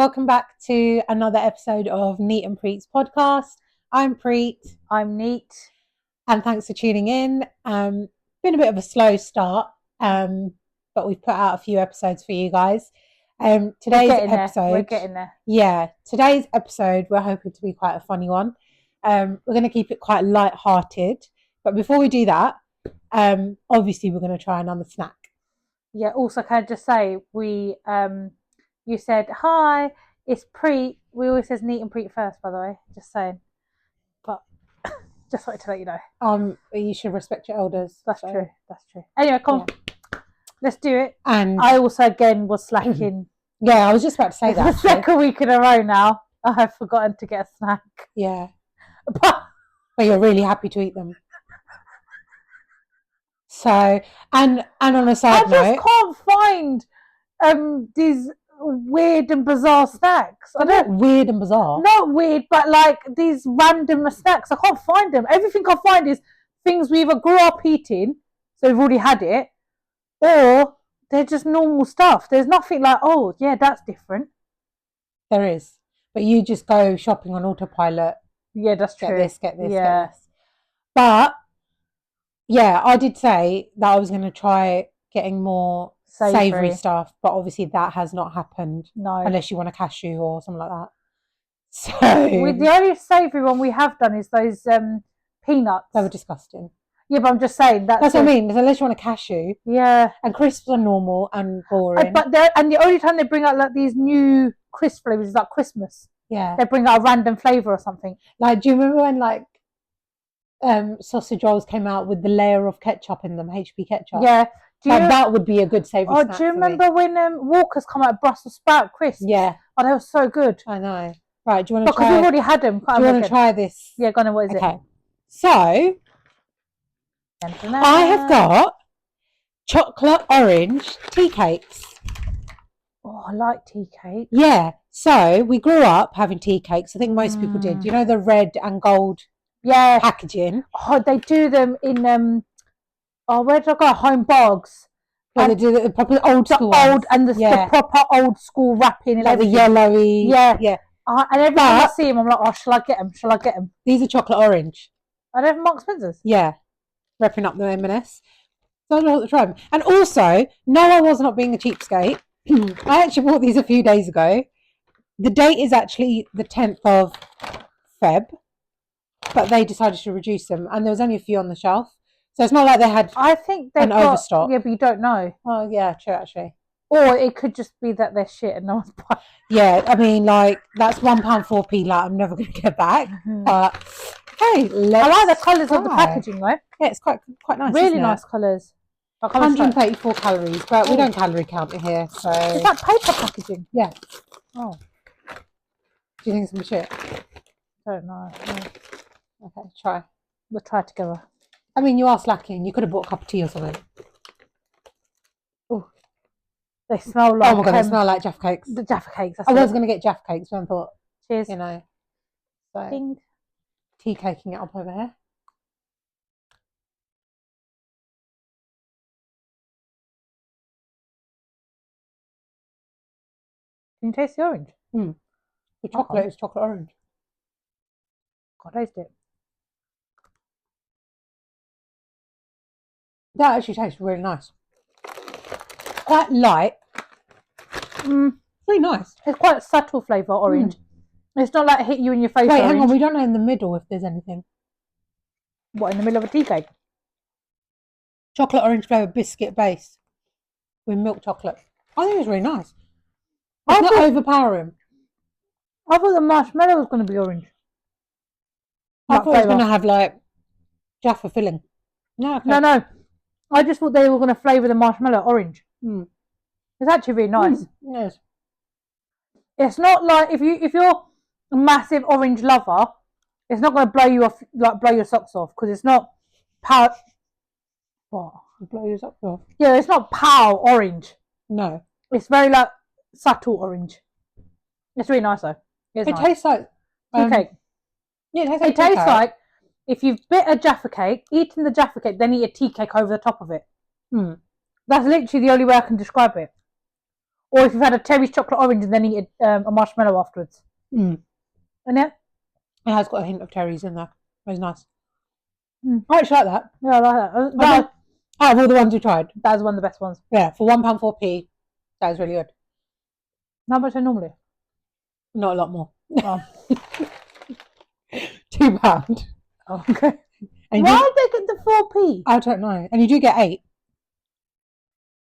welcome back to another episode of Neat and Preet's podcast. I'm Preet. I'm Neat. And thanks for tuning in. Been a bit of a slow start, but we've put out a few episodes for you guys. Today's episode, we're getting there. Yeah, today's episode, we're hoping to be quite a funny one. We're going to keep it quite light-hearted. But before we do that, obviously we're going to try another snack. Yeah, also can I just say, you said, hi, it's Preet. We always says Neat and Preet first, by the way, just saying. But just wanted to let you know. You should respect your elders. That's true. Anyway, come on. Let's do it. And I also, again, was slacking. Yeah, I was just about to say that. It's the second week in a row now. I have forgotten to get a snack. Yeah. But you're really happy to eat them. So, and on a side note, I just can't find these weird and bizarre snacks. Not weird and bizarre. Not weird, but like these random snacks. I can't find them. Everything I find is things we either grew up eating, so we've already had it, or they're just normal stuff. There's nothing like, oh, yeah, that's different. There is. But you just go shopping on autopilot. Yeah, that's true. Get this. But, yeah, I did say that I was going to try getting more savoury stuff, but obviously that has not happened. No. Unless you want a cashew or something like that. So the only savoury one we have done is those peanuts. They were disgusting. Yeah, but I'm just saying that's what I mean. Unless you want a cashew. Yeah. And crisps are normal and boring. But the only time they bring out like these new crisp flavours is like Christmas. Yeah. They bring out a random flavour or something. Like, do you remember when like sausage rolls came out with the layer of ketchup in them, HP ketchup? Yeah. That would be a good savoury snack. Do you remember when Walker's come out Brussels sprout crisps? Yeah. Oh, they were so good. I know. Right, do you want to try? Because we've already had them. Do you want to try this? Yeah, go on, what is it? Okay. So, I have got chocolate orange tea cakes. Oh, I like tea cake. Yeah. So, we grew up having tea cakes. I think most people did. You know the red and gold packaging? Oh, they do them in... where did I go? Home Bargs. Well, they do the proper old school and the proper old school wrapping. Like the yellowy. Yeah. And every time I see them, I'm like, oh, shall I get them? These are chocolate orange. Are they from Marks Spencer's? Yeah. Wrapping up the M&S. So I don't know what to try them. And also, no, I was not being a cheapskate. I actually bought these a few days ago. The date is actually the 10th of Feb. But they decided to reduce them. And there was only a few on the shelf. So it's not like they had overstock. Yeah, but you don't know. Oh, yeah, true, actually. Or it could just be that they're shit and no one's buying. Yeah, I mean, like, that's £1.4p, like, I'm never going to get back. But, hey, I like the colours of the packaging, though. Yeah, it's quite nice. Really nice colours. 134 calories, but we don't calorie count it here, so... Is that paper packaging? Yeah. Oh. Do you think it's some shit? Don't know. No. Okay, try. We'll try together. I mean, you are slacking. You could have bought a cup of tea or something. Oh, they smell like... Oh my God, they smell like Jaffa cakes. The Jaffa cakes. I was going to get Jaffa cakes, but I thought... Cheers. You know. So, Ding. Tea caking it up over here. Can you taste the orange? The chocolate is chocolate orange. God, taste it. That actually tastes really nice. Quite light. Really nice. It's quite a subtle flavour, orange. It's not like hit you in your face. Wait, orange. hang on. We don't know in the middle if there's anything. What, in the middle of a tea cake? Chocolate orange flavour biscuit base with milk chocolate. I think it's really nice. It's not overpowering. I thought the marshmallow was going to be orange. I thought it was going to have like Jaffa filling. No. I just thought they were going to flavour the marshmallow orange. It's actually really nice. Yes. It's not like if you're a massive orange lover, it's not going to blow you off, like blow your socks off, because it's not power. What? Blow your socks off? Yeah, it's not power orange. No. It's very like subtle orange. It's really nice though. It tastes like tea cake. Yeah, it tastes like if you've bit a Jaffa cake, eaten the Jaffa cake, then eat a tea cake over the top of it. That's literally the only way I can describe it. Or if you've had a cherry chocolate orange and then eat a marshmallow afterwards. Mm. And it? It has got a hint of cherries in there. It's nice. Mm. I actually like that. Yeah, I like that. Out of all the ones we tried, That's one of the best ones. yeah, for £1.4p, that is really good. How much are normally? Not a lot more. Oh. £2. Oh, okay. And Why you, did they get the 4p? I don't know. And you do get 8.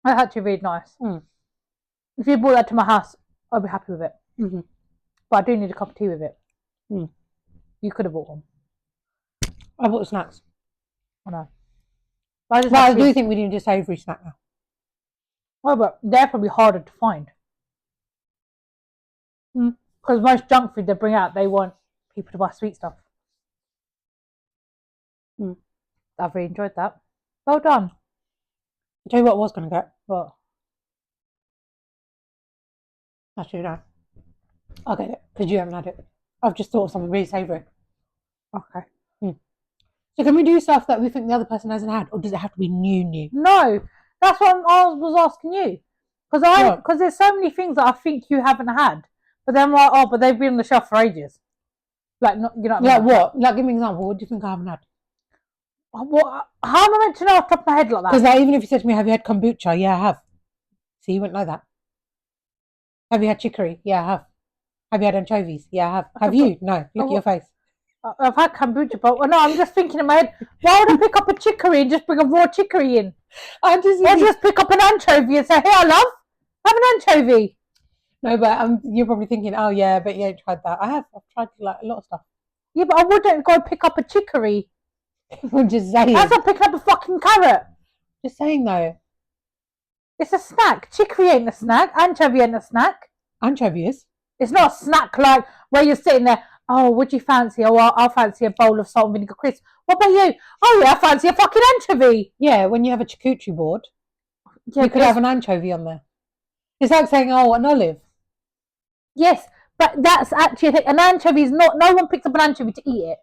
That's actually really nice. Mm. If you brought that to my house, I'd be happy with it. Mm-hmm. But I do need a cup of tea with it. Mm. You could have bought one. I bought the snacks. I know. But I do think we need a savoury snack now. Oh, but they're probably harder to find. Because most junk food they bring out, they want people to buy sweet stuff. I've really enjoyed that. Well done. I'll tell you what I was going to get. What? Actually, no. I'll get it, because you haven't had it. I've just thought of something really savoury. Okay. So can we do stuff that we think the other person hasn't had, or does it have to be new? No, that's what I was asking you. Because there's so many things that I think you haven't had, but then I'm like, oh, but they've been on the shelf for ages. Like, not, you know what I Like mean? what? Like, give me an example. What do you think I haven't had? What? How am I meant to know off the top of my head like that? Because like, even if you said to me, have you had kombucha? Yeah, I have. So you wouldn't know that. Have you had chicory? Yeah, I have. Have you had anchovies? Yeah, I have. Have you? No. Look at your face. I've had kombucha, but no, I'm just thinking in my head, why would I pick up a chicory and just bring a raw chicory in? Or just pick up an anchovy and say, hey, I love, have an anchovy. No, but you're probably thinking, oh yeah, but you ain't tried that. I have. I've tried like a lot of stuff. Yeah, but I wouldn't go pick up a chicory. I'm just saying. That's like picking up a fucking carrot. Just saying though. It's a snack. Chicory ain't a snack. Anchovy ain't a snack. Anchovy is. It's not a snack like where you're sitting there. Oh, what do you fancy? Oh, I'll fancy a bowl of salt and vinegar crisps. What about you? Oh, yeah, I fancy a fucking anchovy. Yeah, when you have a charcuterie board, Yeah, you could have an anchovy on there. It's like saying, oh, an olive. Yes, but that's actually a thing. An anchovy is not, no one picks up an anchovy to eat it.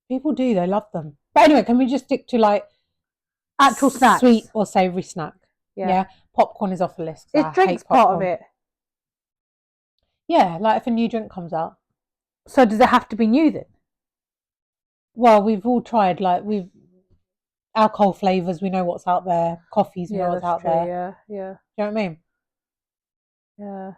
People do, they love them. But anyway, can we just stick to like actual snacks? Sweet or savoury snack. Yeah. Popcorn is off the list. It drinks part of it. Yeah, like if a new drink comes out. So does it have to be new then? Well, we've all tried, like alcohol flavours, we know what's out there. Coffees, we know what's out there. Yeah. Do you know what I mean? Yeah.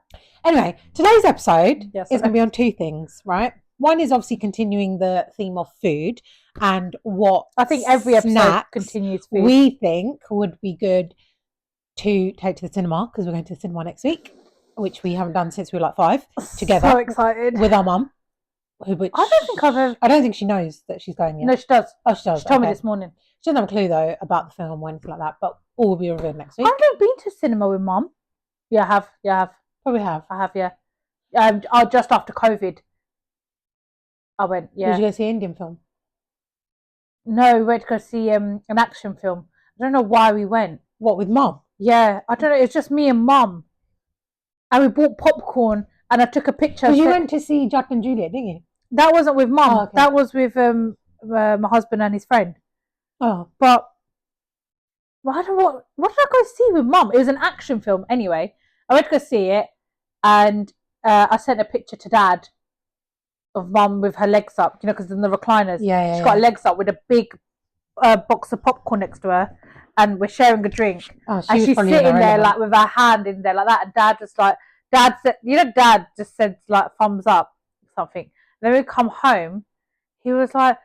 Anyway, today's episode Yes, is going to be on 2 things, right? One is obviously continuing the theme of food and what I think every episode continues food. We think would be good to take to the cinema, because we're going to the cinema next week, which we haven't done since we were like 5 together. So excited. With our mum. I don't think she knows that she's going yet. No, she does. Oh, she does. She told me this morning. She doesn't have a clue though about the film or anything like that, but all will be revealed next week. I've never been to cinema with mum. Yeah, I have. Probably have. I have, yeah. Just after COVID, I went, yeah. Did you go see an Indian film? No, we went to go see an action film. I don't know why we went. What, with mum? Yeah, I don't know. It's just me and mum. And we bought popcorn and I took a picture. Because you went to see Judd and Juliet, didn't you? That wasn't with mum. Oh, okay. That was with my husband and his friend. Oh. But I don't know what did I go see with mum? It was an action film anyway. I went to go see it and I sent a picture to dad of mum with her legs up, because in the recliners, she's got her legs up with a big box of popcorn next to her, and we're sharing a drink. Oh, and she's sitting there like with her hand in there like that, and dad said, dad just said like thumbs up something. Then we come home, he was like,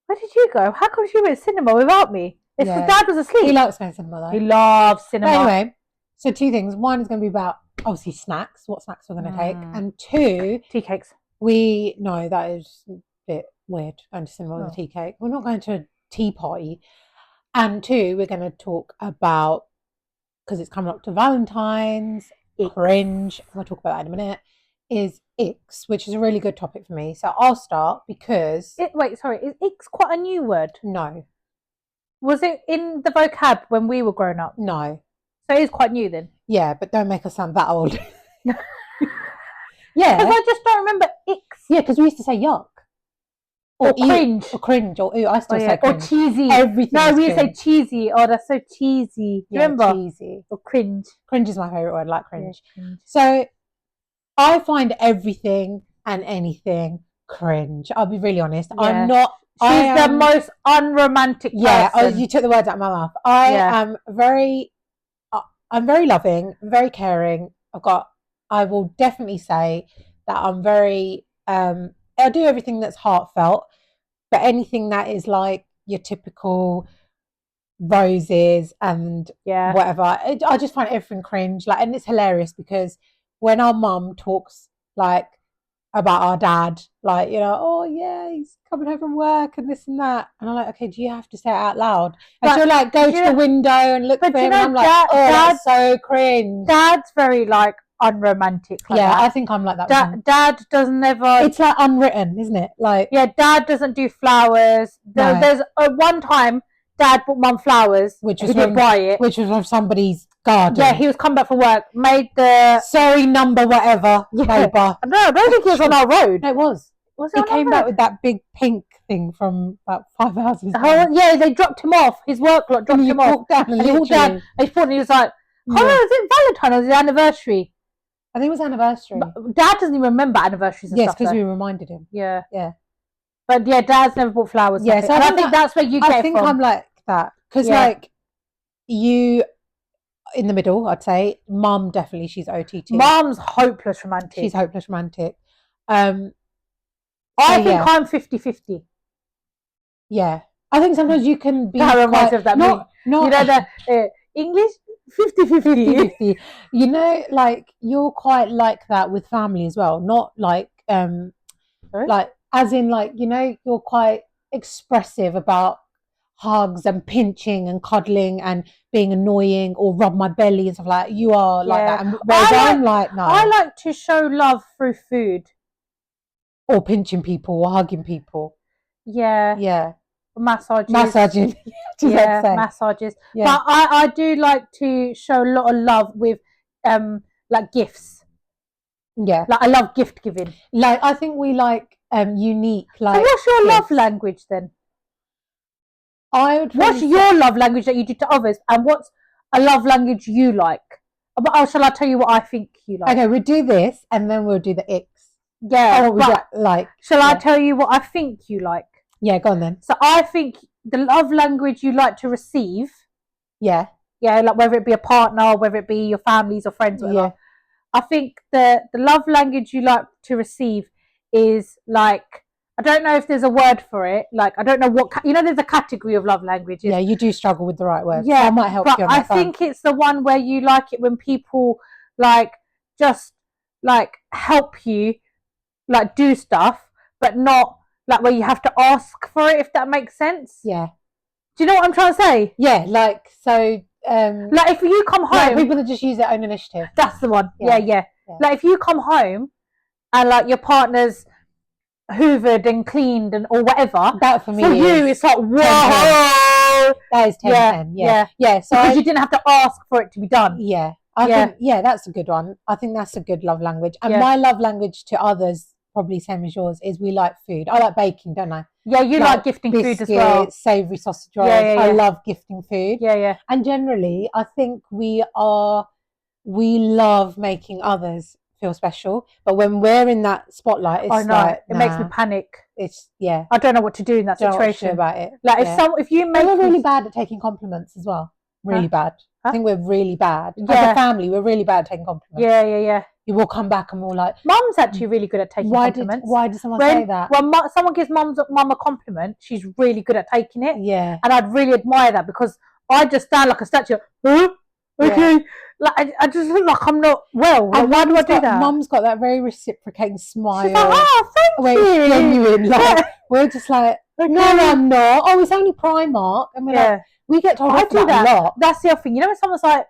where did you go? How come you went to cinema without me? It's because dad was asleep. He likes going to cinema though. He loves cinema. But anyway, so 2 things. One is going to be about obviously snacks, what snacks we're going to take, and 2, tea cakes. We know that is a bit weird, going to cinema with a tea cake. We're not going to a tea party. And 2, we're going to talk about, because it's coming up to Valentine's, cringe, we'll talk about that in a minute, is icks, which is a really good topic for me. So I'll start because... is icks quite a new word? No. Was it in the vocab when we were growing up? No. So it is quite new then? Yeah, but don't make us sound that old. Yeah. Because I just don't remember icks. Yeah, because we used to say yuck. Or ew, cringe. or cringe, or ew. I still Oh, say yeah. Or cringe. cheesy. Everything. No, is we say cringe. cheesy. Oh, that's so cheesy. Do you remember? Cheesy. Or cringe. Cringe is my favorite word. I like cringe. Yeah, cringe. So I find everything and anything cringe. I'll be really honest. Yeah. I'm not. She's the most unromantic person. You took the words out of my mouth. I'm very loving, very caring. I will definitely say that I'm very, I do everything that's heartfelt, but anything that is like your typical roses and whatever, I just find everything cringe. Like, and it's hilarious because when our mum talks like about our dad, like, oh yeah, he's coming home from work and this and that, and I'm like, okay, do you have to say it out loud? And she'll like go to the window and look for him, and I'm like, that's so cringe. Dad's very like unromantic. Like that. I think I'm like that. Dad doesn't ever. It's like unwritten, isn't it? Like, Dad doesn't do flowers. There's one time Dad bought Mum flowers, which was didn't buy it, which was from somebody's garden. Yeah, he was coming back from work, made the sorry number whatever neighbour. No, I don't think he was on our road. No, it was. He came back with that big pink thing from about 5 houses. Oh yeah, they dropped him off. His work lot dropped him off. And he walked down. He was like, "Oh no, is it Valentine or is it anniversary?" I think it was anniversary. But Dad doesn't even remember anniversaries. And yes, because we reminded him. Yeah. But Dad's never bought flowers. Yeah, so I think that's where you get it from. I think I'm like that because like you. In the middle, I'd say. Mum, definitely, she's OTT. Mum's hopeless romantic. She's hopeless romantic. I think I'm 50-50. Yeah. I think sometimes you can be that reminds me of that not the English 50-50. You know, like you're quite like that with family as well. Not like like as in like, you're quite expressive about hugs and pinching and cuddling and being annoying or rub my belly and stuff like that. You are like that. And I'm like, no. I like to show love through food. Or pinching people or hugging people. Yeah. Massages. Massages. Massages. Yeah. But I do like to show a lot of love with like gifts. Yeah. Like I love gift giving. Like I think we like unique like. So what's your love language then? What's your love language that you do to others, and what's a love language you like? Shall I tell you what I think you like? Okay, we'll do this and then we'll do the icks. Yeah, shall I tell you what I think you like? Yeah, go on then. So I think the love language you like to receive. Yeah, like whether it be a partner, whether it be your families or friends, whatever. Yeah. I think the love language you like to receive is like. I don't know if there's a word for it. Like, I don't know what... there's a category of love languages. Yeah, you do struggle with the right word. Yeah, I might help you on that. I think it's the one where you like it when people, like, just, like, help you, like, do stuff, but not, like, where you have to ask for it, if that makes sense. Yeah. Do you know what I'm trying to say? Yeah, like, so... like, if you come home... people that just use their own initiative. That's the one. Yeah. Like, if you come home and, like, your partner's hoovered and cleaned and or whatever, that for me it's like, whoa, that is 10. Yeah. So because you didn't have to ask for it to be done. I think that's a good one. I think that's a good love language. And my love language to others, probably same as yours, is we like food. I like baking, don't I? Yeah, you like gifting biscuits, food as well. Savoury sausage rolls. I love gifting food. Yeah. And generally, I think we love making others feel special, but when we're in that spotlight, it's it makes me panic. I don't know what to do in that situation about it. Like if you make, we're really bad at taking compliments as well. Really bad. I think we're really bad as a family. We're really bad at taking compliments. Yeah. You will come back and we're like, Mum's actually really good at taking compliments. Why did someone say that? When someone gives mum a compliment, she's really good at taking it. Yeah, and I'd really admire that because I just stand like a statue. Okay. Like I just look like I'm not well. Like, why do I do that? Mum's got that very reciprocating smile. She's like, thank you. Genuine. Like, we're just like, no, I'm not. Oh, it's only Primark. And we're like, we get told I do that a lot. That's the other thing. When someone's like,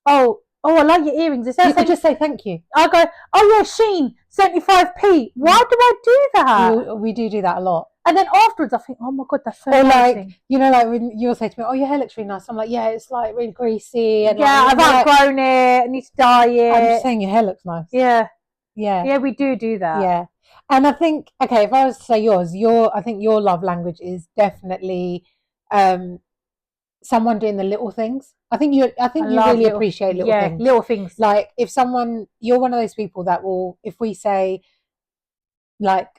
oh, I like your earrings. You could just say thank you. I go, oh yeah, Sheen, 75p. Why do I do that? We do that a lot. And then afterwards, I think, oh my God, that's so amazing. Like, like when you'll say to me, oh, your hair looks really nice. I'm like, yeah, it's like really greasy. And I've outgrown it. I need to dye it. I'm just saying your hair looks nice. Yeah. Yeah. Yeah, we do that. Yeah. And I think, okay, if I was to say yours, I think your love language is definitely someone doing the little things. I think you love really appreciate little things. little things. Like if you're one of those people that will, if we say like,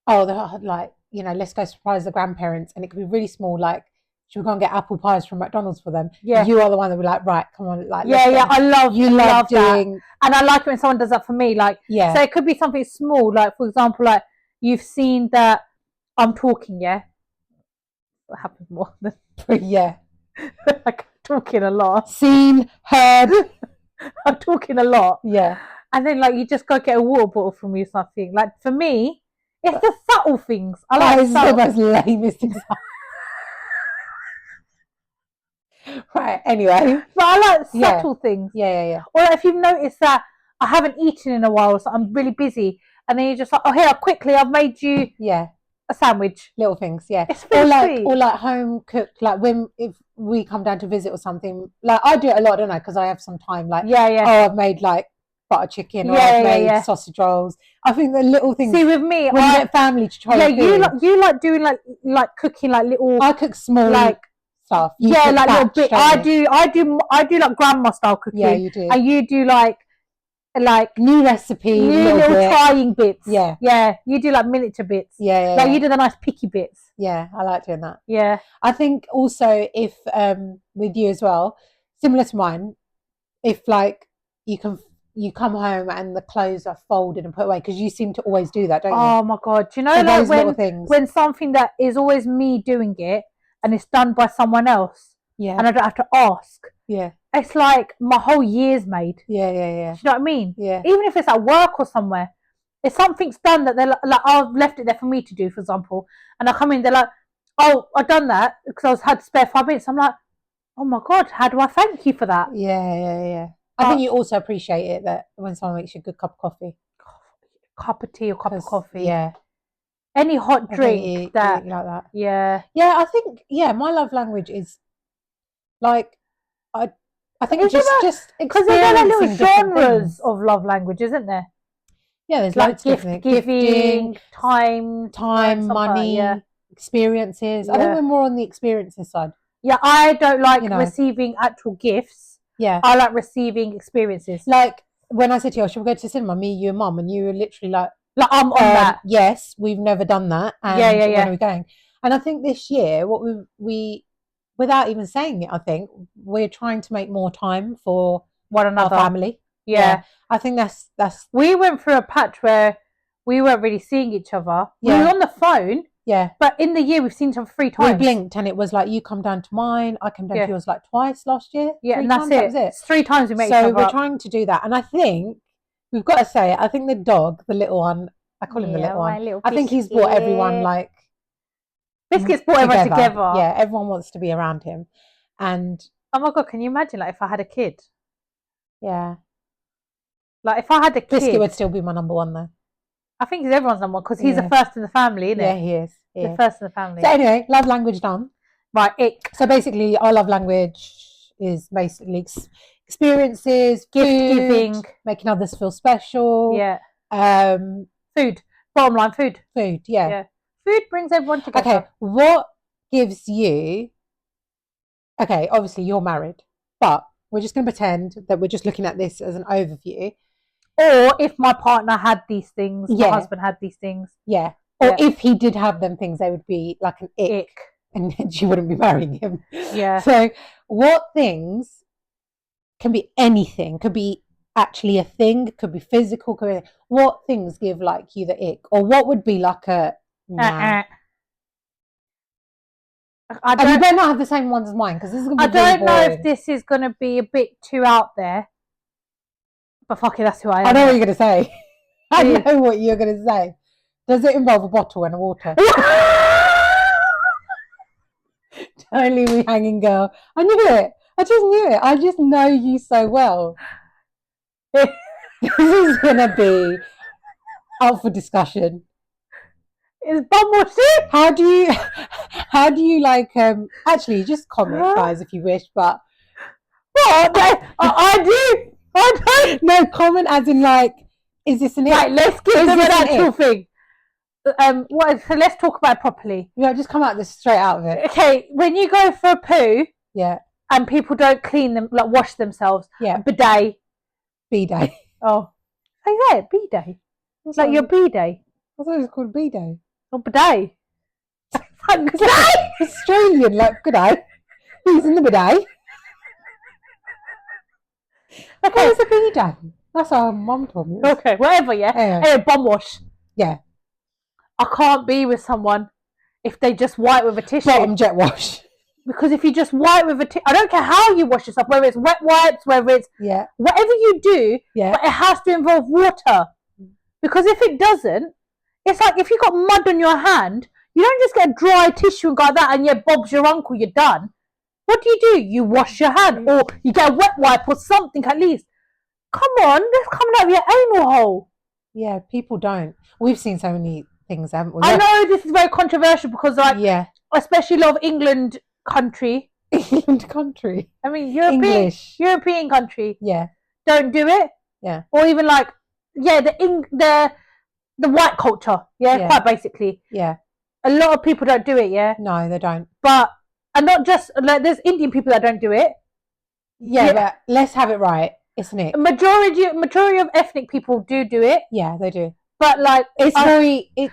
oh, like, you know, let's go surprise the grandparents, and it could be really small, like, should we go and get apple pies from McDonald's for them? Yeah. You are the one that will be like, right, come on, like, I love doing that. And I like it when someone does that for me. Like, yeah. So it could be something small, like for example, like you've seen that I'm talking, yeah. That happens more than yeah. like talking a lot. Seen, heard. I'm talking a lot. Yeah. And then like you just go get a water bottle from me or something. Like for me, it's the subtle things. I like the most lamest example. Right, anyway. But I like subtle things. Yeah. Or like if you've noticed that I haven't eaten in a while, so I'm really busy, and then you're just like, oh, here, quickly, I've made you a sandwich. Little things, yeah. It's really or like home cooked, like if we come down to visit or something. Like I do it a lot, don't I? Because I have some time. Like oh, I've made like butter chicken, or I've made sausage rolls. I think the little things. See, with me, when you get family to try. Yeah, you like doing like cooking like little. I cook small like stuff. You like little bit. I do like grandma style cooking. Yeah, you do. And you do like new recipe, new little trying bits. Yeah. You do like miniature bits. Yeah. Like you do the nice picky bits. Yeah, I like doing that. Yeah. I think also if with you as well, similar to mine, if like you come home and the clothes are folded and put away, because you seem to always do that, don't you? Oh my god! Do you know so like those little things. When something that is always me doing it and it's done by someone else, and I don't have to ask. Yeah. It's like my whole year's made. Yeah. Do you know what I mean? Yeah. Even if it's at work or somewhere, if something's done that they're like I've left it there for me to do, for example, and I come in, they're like, "Oh, I've done that because I had to spare 5 minutes." I'm like, "Oh my god, how do I thank you for that?" Yeah. I think you also appreciate it that when someone makes you a good cup of coffee, cup of tea or cup of coffee. Yeah. Any hot drink that like that. Yeah. Yeah, I think my love language is like I think it's just because there's like little genres of love language, isn't there? Yeah, there's like gifting, time, money, experiences. I think we're more on the experiences side. Yeah, I don't like receiving actual gifts. Yeah, I like receiving experiences. Like when I said to you, should we go to the cinema, me, you, and Mum, and you were literally like I'm on that. Yes, we've never done that. And when are we going? And I think this year, what we without even saying it, I think we're trying to make more time for one another, our family. Yeah. I think that's. We went through a patch where we weren't really seeing each other. Yeah. We were on the phone. Yeah. But in the year, we've seen each other 3 times. We blinked, and it was like you come down to mine, I come down to yours like twice last year. Yeah, and that's it. That was it. It's 3 times we met each other. So we're trying to do that, and I think we've got to say it. I think the dog, the little one, I call him the little one. I think he's brought everyone like. Biscuits brought everyone together. Yeah, everyone wants to be around him. And oh my god, can you imagine like if I had a kid? Yeah. Like if I had a kid, Biscuit would still be my number one though. I think he's everyone's number one because he's the first in the family, isn't it? Yeah, he is. The first in the family. So anyway, love language done. Right, ick. So basically, our love language is basically experiences, gift giving, making others feel special. Yeah. Food. Bottom line, food. Food. Yeah. Food brings everyone together. Okay, what gives you? Okay, obviously you're married, but we're just going to pretend that we're just looking at this as an overview. Or if my partner had these things, my husband had these things. Yeah. Or if he did have them things, they would be like an ick. And she wouldn't be marrying him. Yeah. So what things can be anything, could be actually a thing, could be physical, could be, what things give like you the ick? Or what would be like a nah. And you better not have the same ones as mine because this is going to be I don't know if this is going to be a bit too out there. But fuck it, that's who I am. I know what you're going to say. I know what you're going to say. Does it involve a bottle and a water? Don't leave me hanging, girl. I knew it. I just knew it. I just know you so well. This is going to be up for discussion. Is bum or shit? How do you like actually just comment guys if you wish, but what? I do. I don't. No, comment as in like, is this an right, let's give them an actual thing. So let's talk about it properly. Yeah, just come out this straight out of it. Okay, when you go for a poo, Yeah, and people don't clean them, like wash themselves, yeah. bidet. B-day. Oh, yeah, bidet. What's Like that? your bidet I thought it was called B-day. or bidet. It's like Australian, like, good day. Who's in the bidet? Okay, Where's a B-day? That's our mum told me. okay, whatever. Yeah. Anyway, bum wash. Yeah. I can't be with someone if they just wipe with a tissue. Bottom jet wash. Because if you just wipe with a tissue, I don't care how you wash yourself, whether it's wet wipes, whether it's whatever you do, but it has to involve water. Because if it doesn't, it's like if you got mud on your hand, you don't just get a dry tissue and go like that and Bob's your uncle, you're done. What do? You wash your hand or you get a wet wipe or something at least. Come on, that's coming out of your anal hole. Yeah, people don't. We've seen so many things, haven't we? I know this is very controversial because especially a lot of England country. England country. I mean European country. Yeah. Don't do it. Yeah. Or even like the white culture. Yeah, quite basically. Yeah. A lot of people don't do it, yeah? No, they don't. And not just like there's Indian people that don't do it. Yeah, but let's have it right, isn't it? Majority of ethnic people do it. Yeah, they do. But like it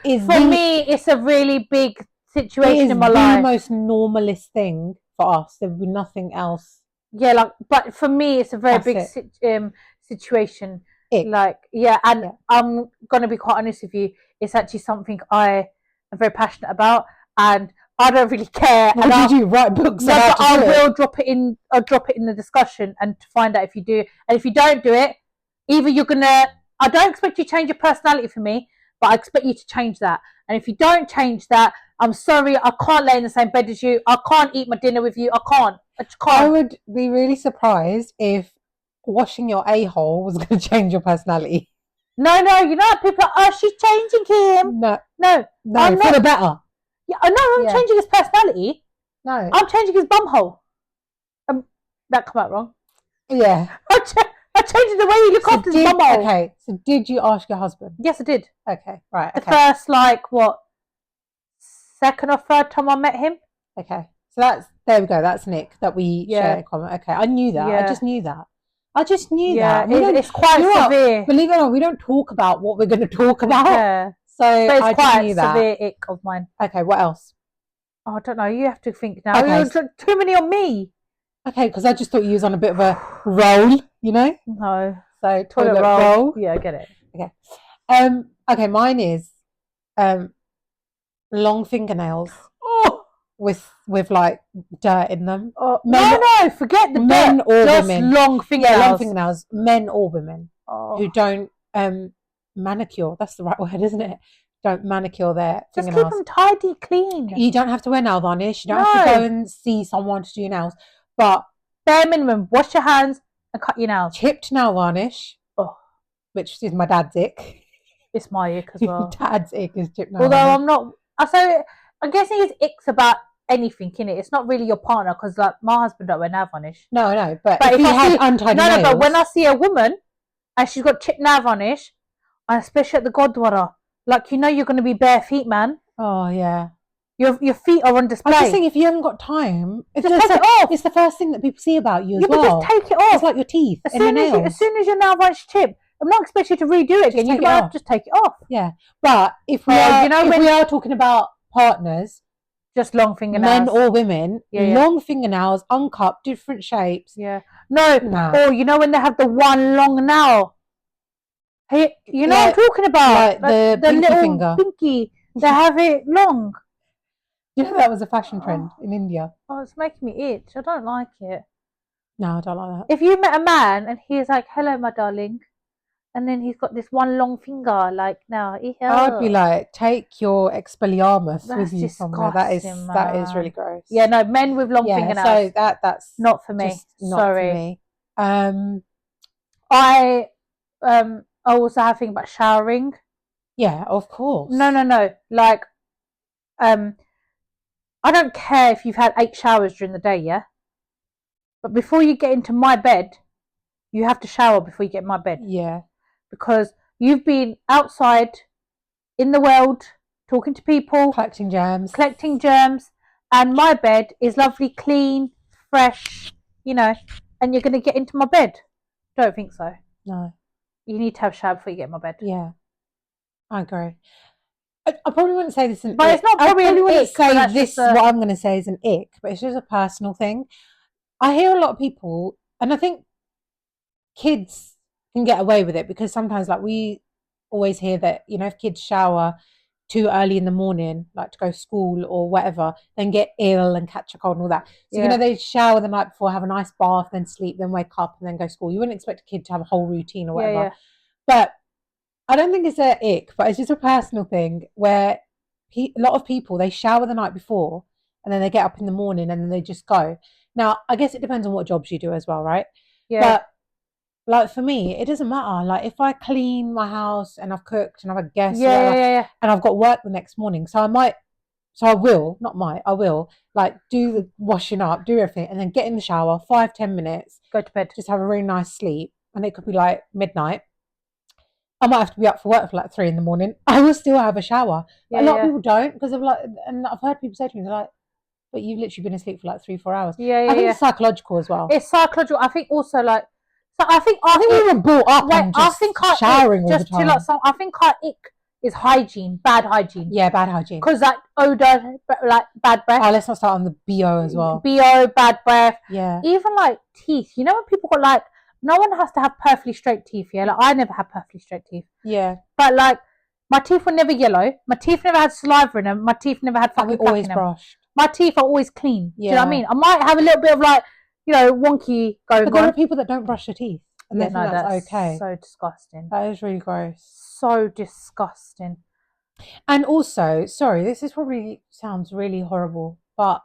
is for me it's a really big situation in my life. It's the most normalist thing for us. There would be nothing else. Yeah, but for me it's a very big situation. I'm gonna be quite honest with you. It's actually something I am very passionate about, and I don't really care. Did you write books about it? I will drop it in. I'll drop it in the discussion and to find out if you do. And if you don't do it, either you're gonna. I don't expect you to change your personality for me, but I expect you to change that. And if you don't change that, I'm sorry, I can't lay in the same bed as you. I can't eat my dinner with you. I can't. I would be really surprised if washing your a-hole was going to change your personality. No, you know, people are, she's changing him. No, for the better. Yeah, I know, I'm changing his personality. No. I'm changing his bumhole. That come out wrong. Yeah. I'm changing the way you look after his bumhole. Okay, so did you ask your husband? Yes, I did. Okay, right. The first, second or third time I met him. Okay, so there we go. That's Nick that we share a comment. Okay, I knew that. Yeah. I just knew that. that. It's quite severe. Believe it or not, we don't talk about what we're going to talk about. Yeah. So it's quite knew that. Severe ick of mine. Okay, what else? Oh, I don't know. You have to think now. Okay. Too many on me. Okay, because I just thought you was on a bit of a roll, you know? No. So toilet roll. Yeah, I get it. Okay. Okay, mine is long fingernails. Oh, with like dirt in them. Oh, no, forget the men dirt. Or just women. Long fingernails. Yeah, long fingernails. Men or women who don't manicure. That's the right word, isn't it? Don't manicure their fingernails. Just keep them tidy, clean. You don't have to wear nail varnish. You don't have to go and see someone to do your nails. But bare minimum, wash your hands and cut your nails. Chipped nail varnish, which is my dad's ick. It's my ick as well. Dad's ick is chipped nail Although varnish. I'm not. I'm guessing his ick's about anything, innit? It's not really your partner because, like, my husband don't wear nail varnish. No, but if he had untidy nails. But when I see a woman and she's got chipped nail varnish, and especially at the Godwara, like, you know you're going to be bare feet, man. Oh, yeah. Your feet are on display. I just think if you haven't got time, just take it off. It's the first thing that people see about you as well. But just take it off. It's like your teeth and your nails. As soon as your nail varnish chipped, I'm not expecting you to redo it again. You can just take it off. Yeah, but if we are talking about partners, just long fingernails, men or women, long fingernails, uncut, different shapes. Yeah. No. Or you know when they have the one long nail. Hey, you know what I'm talking about? Like the little finger. Pinky. They have it long. You know that was a fashion trend in India. Oh, it's making me itch. I don't like it. No, I don't like that. If you met a man and he's like, "Hello, my darling," and then he's got this one long finger, like, now, I'd be like, take your Expelliarmus with you somewhere. That is really gross. Yeah, no, men with long fingernails. So that's not for me. Sorry. For me. I also have a thing about showering. Yeah, of course. No. Like, I don't care if you've had 8 showers during the day, yeah? But before you get into my bed, you have to shower before you get in my bed. Yeah. Because you've been outside in the world talking to people, collecting germs. and my bed is lovely, clean, fresh, you know, and you're going to get into my bed. Don't think so. No. You need to have a shower before you get in my bed. Yeah. I agree. I probably wouldn't say this is an But ick. it's not probably I probably an wouldn't ick, but say that's this, just what I'm going to say is an ick, but it's just a personal thing. I hear a lot of people, and I think kids can get away with it because sometimes, like, we always hear that, you know, if kids shower too early in the morning, like to go to school or whatever, then get ill and catch a cold and all that. So, you know, they shower the night before, have a nice bath, then sleep, then wake up and then go to school. You wouldn't expect a kid to have a whole routine or whatever. But I don't think it's an ick, but it's just a personal thing where a lot of people, they shower the night before and then they get up in the morning and then they just go. Now, I guess it depends on what jobs you do as well, right? But like for me, it doesn't matter. Like if I clean my house and I've cooked and I've had guests and I've got work the next morning, I will like do the washing up, do everything, and then get in the shower, 5-10 minutes, go to bed, just have a really nice sleep, and it could be like midnight. I might have to be up for work for like 3 a.m. I will still have a shower. But a lot of people don't because of like, and I've heard people say to me, they're like, but you've literally been asleep for like 3-4 hours. I think it's psychological as well. It's psychological. I think also like, so I think we were brought up on just showering all the time. I think our ick is hygiene, bad hygiene. Yeah, bad hygiene. Because like odor, like bad breath. Oh, let's not start on the BO as well. BO, bad breath. Yeah. Even like teeth. You know when people got like, no one has to have perfectly straight teeth. Yeah, like I never had perfectly straight teeth. Yeah. But like my teeth were never yellow. My teeth never had saliva in them. My teeth never had fucking plaque always in them. brushed. My teeth are always clean. Yeah. Do you know what I mean? I might have a little bit of like, you know, wonky going on. But there are people that don't brush their teeth. And they think that's okay. So disgusting. That is really gross. So disgusting. And also, sorry, this is probably sounds really horrible, but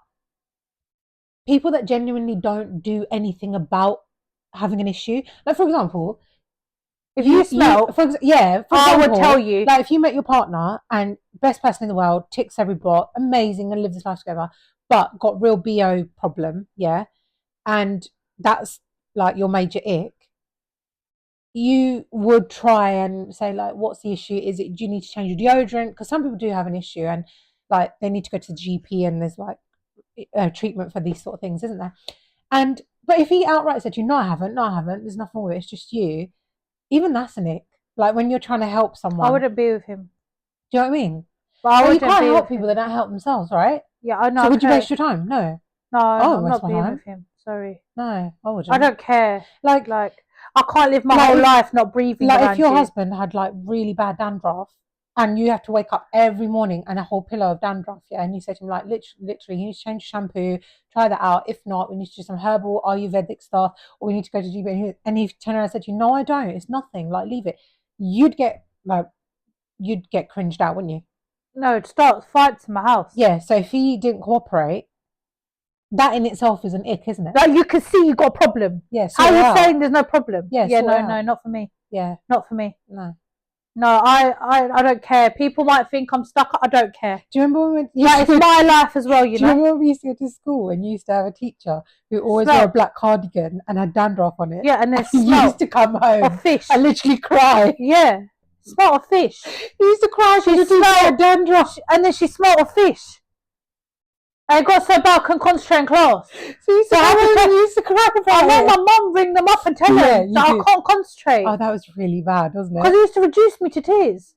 people that genuinely don't do anything about having an issue. Like for example, if you smell, I would tell you. Like if you met your partner and best person in the world, ticks every box, amazing, and lives this life together, but got real BO problem, and that's like your major ick. You would try and say like, what's the issue? Do you need to change your deodorant? Because some people do have an issue and like they need to go to the GP and there's like treatment for these sort of things, isn't there? But if he outright said to you, no, I haven't, there's nothing wrong with it, it's just you. Even that's an ick. Like when you're trying to help someone. I wouldn't be with him. Do you know what I mean? But you can't help people that don't help themselves, right? Yeah, I know. So would you waste your time? No. No, I'm not being with him. Sorry. No, I wouldn't. I don't care. Like I can't live my whole life not breathing. Like if your husband had like really bad dandruff and you have to wake up every morning and a whole pillow of dandruff, and you say to him like, literally, you need to change shampoo, try that out. If not, we need to do some herbal Ayurvedic stuff, or we need to go to GP. And he turned around and said to you, no, I don't. It's nothing. Like, leave it. You'd get cringed out, wouldn't you? No, it starts fights in my house. Yeah. So if he didn't cooperate, that in itself is an ick, isn't it? Like you can see you got a problem. Yes. How are you saying there's no problem? Yeah. No, not for me. Yeah. Not for me. No, I don't care. People might think I'm stuck. I don't care. Do you remember when it's my life as well, you know? Do you remember when we used to go to school and you used to have a teacher who always wore a black cardigan and had dandruff on it? Yeah, and then used to come home of fish and literally cry. Yeah, smell of fish. She used to cry. She smelled dandruff, and then she smelled of fish. I got so bad I couldn't concentrate in class. So you used to cry about I made my mum ring them up and tell them that I can't concentrate. Oh, that was really bad, wasn't it? Because it used to reduce me to tears.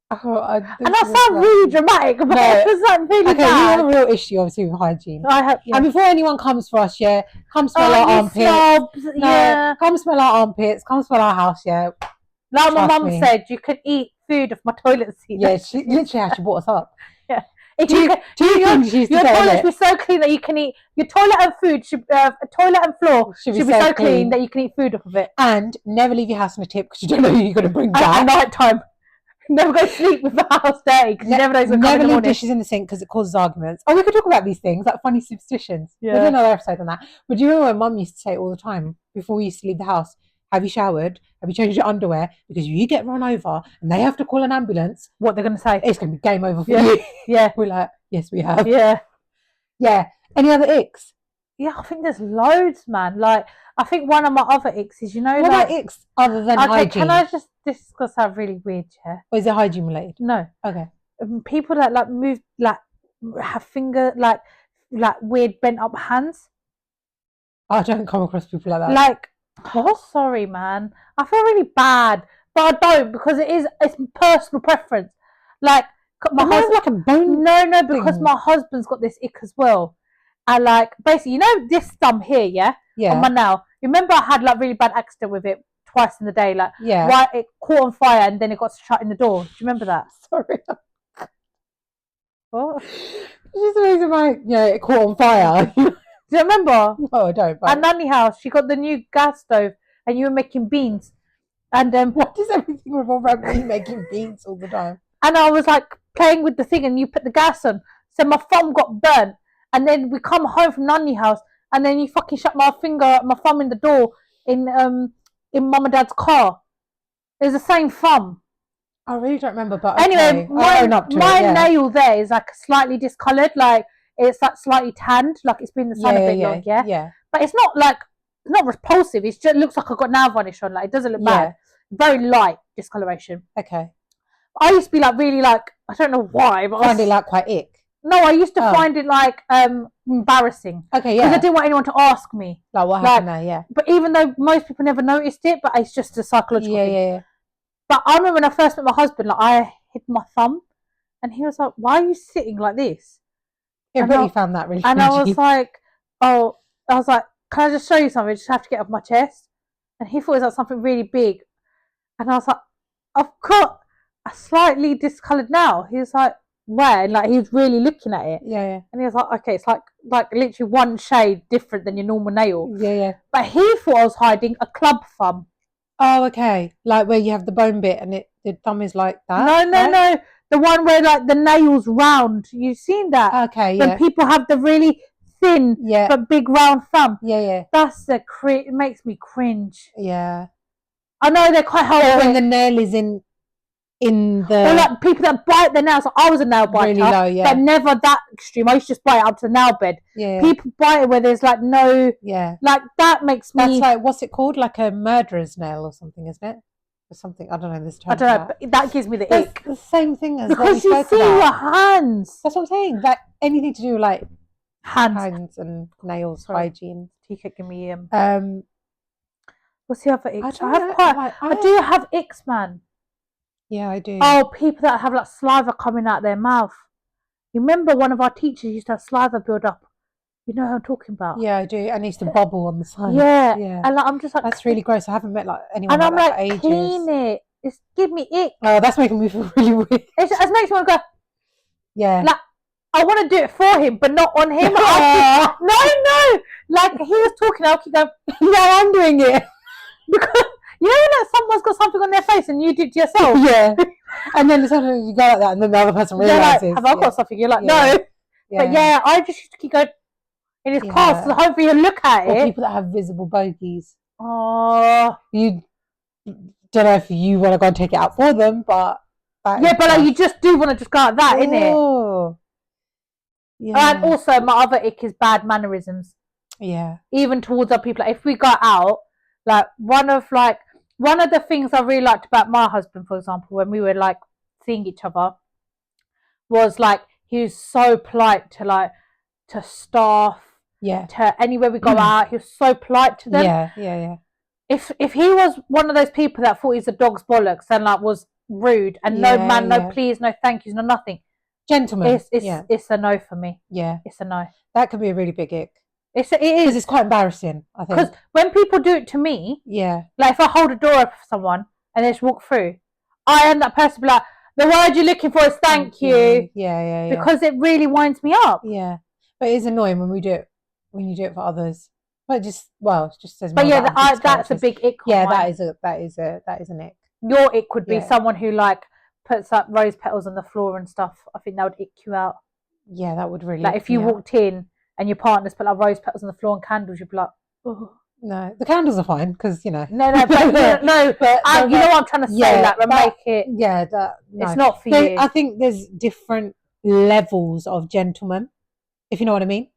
Oh, and that sounds really dramatic, but it was like really bad. We have a real issue, obviously, with hygiene. And before anyone comes for us, come smell our armpits. Come smell our armpits. Come smell our house, Like my mum said, you could eat food off my toilet seat. Yeah, she literally actually brought us up. Yeah. Your toilet should be so clean that you can eat. Your toilet and food toilet and floor should be so clean that you can eat food off of it. And never leave your house on a tip because you don't know who you're going to bring back. At night time. Never go to sleep with the house dirty because you never know who's going to come in the morning. Never leave dishes in the sink because it causes arguments. Oh, we could talk about these things, like funny superstitions. Yeah. We'll do another episode on that. But do you remember when Mum used to say all the time before we used to leave the house, have you showered? Have you changed your underwear? Because you get run over and they have to call an ambulance. What they're going to say? It's going to be game over for you. Yeah. We're like, yes, we have. Yeah. Yeah. Any other icks? Yeah, I think there's loads, man. Like, I think one of my other icks is, what about icks other than hygiene? Can I just, this is going to sound really weird, Or is it hygiene related? No. Okay. people that like move, like have finger, like weird bent up hands. I don't come across people like that. Like, oh, sorry, man. I feel really bad, but I don't, because it's personal preference. Like my But mine's husband, like a bone. no, because thing. my husband's got this ick as well. And like basically, this thumb here, yeah, on Yeah, my nail. Remember, I had like really bad accident with it twice in the day. Like, yeah. why it caught on fire and then it got shut in the door. Do you remember that? Sorry. What? Just the reason why, it caught on fire. Do you remember? No, I don't. But At Nanny house, she got the new gas stove, and you were making beans, and what does everything revolve around me making beans all the time? and I was like playing with the thing, and you put the gas on, so my thumb got burnt, and then we come home from Nanny house, and then you fucking shut my thumb in the door in mum and dad's car. It was the same thumb. I really don't remember, but Anyway, okay. I'll own up to my it, yeah. nail there is like slightly discoloured, like it's like slightly tanned, like it's been in the sun a bit long, yeah. But it's not repulsive. It just looks like I've got nail varnish on. Like it doesn't look bad. Very light discoloration. Okay. I used to be like really like, I don't know why, but Find it like quite ick. No, I used to find it like embarrassing. Okay, yeah. Because I didn't want anyone to ask me. Like what happened there, yeah. But even though most people never noticed it, but it's just a psychological thing. Yeah. But I remember when I first met my husband, like I hid my thumb, and he was like, "Why are you sitting like this?" Yeah, but you found that really And cringy. I was like, "Can I just show you something? I just have to get off my chest." And he thought it was like something really big, and I was like, "I've got a slightly discoloured nail." He was like, "Where?" And like he was really looking at it. Yeah. And he was like, "Okay, it's like literally one shade different than your normal nail." Yeah. But he thought I was hiding a club thumb. Oh, okay. Like where you have the bone bit and the thumb is like that? No. The one where like the nail's round. You've seen that? Okay, yeah. When people have the really thin but big round thumb. Yeah. That's it makes me cringe. Yeah. I know they're quite hard. When the nail is in the... Or like people that bite their nails. Like I was a nail biter. Really low, yeah. But never that extreme. I used to just bite it up to the nail bed. Yeah. People bite it where there's like no... Yeah. Like that makes me... That's like, what's it called? Like a murderer's nail or something, isn't it? Or something. I don't know this term. I don't know, but that gives me the ick. The same thing as because what you see your hands. That's what I'm saying. Like anything to do with like hands and nails, hygiene. TK, give me what's the other icks? I do have icks, man. Yeah, I do. Oh, people that have like saliva coming out their mouth. You remember one of our teachers used to have saliva build up. You know who I'm talking about? Yeah, I do. And used to bobble on the side. Yeah. And like, I'm just like, that's really gross. I haven't met like anyone and like I'm that like, for ages. clean it. It's give me ick. Oh, that's making me feel really weird. It makes me want to go. Yeah. Like I want to do it for him, but not on him. No. Like he was talking, I'll keep going. No, I'm doing it because you know when someone's got something on their face and you do it to yourself. Yeah. And then sometimes you go like that, and then the other person realizes. Like, have I got something? You're like, no. But I just used to keep going in his class. So hopefully he'll look at it. Or people that have visible bogies. Oh. You don't know if you want to go and take it out for them, but but like you just do want to just go like that, innit? Yeah. And also my other ick is bad mannerisms. Yeah. Even towards other people. Like, if we go out, like one of the things I really liked about my husband, for example, when we were like seeing each other, was like he was so polite to staff. Yeah. To anywhere we go out, he was so polite to them. Yeah. If he was one of those people that thought he's a dog's bollocks and like was rude and no please, no thank yous, no nothing. Gentlemen. It's a no for me. Yeah. It's a no. That could be a really big ick. It is. Because it's quite embarrassing, I think. Because when people do it to me, like if I hold a door open for someone and they just walk through, I end that person be like, the word you're looking for is thank you. Yeah. Because it really winds me up. Yeah. But it is annoying when you do it for others. But it just says. But that's a big ick. Yeah, that is an ick. Your ick would be someone who like puts up rose petals on the floor and stuff. I think that would ick you out. Yeah, that would really. Like if you walked in and your partner's put like rose petals on the floor and candles, you'd be like, oh. No, the candles are fine because No, but you know what I'm trying to say. Make it. Yeah, it's not for you. I think there's different levels of gentlemen, if you know what I mean.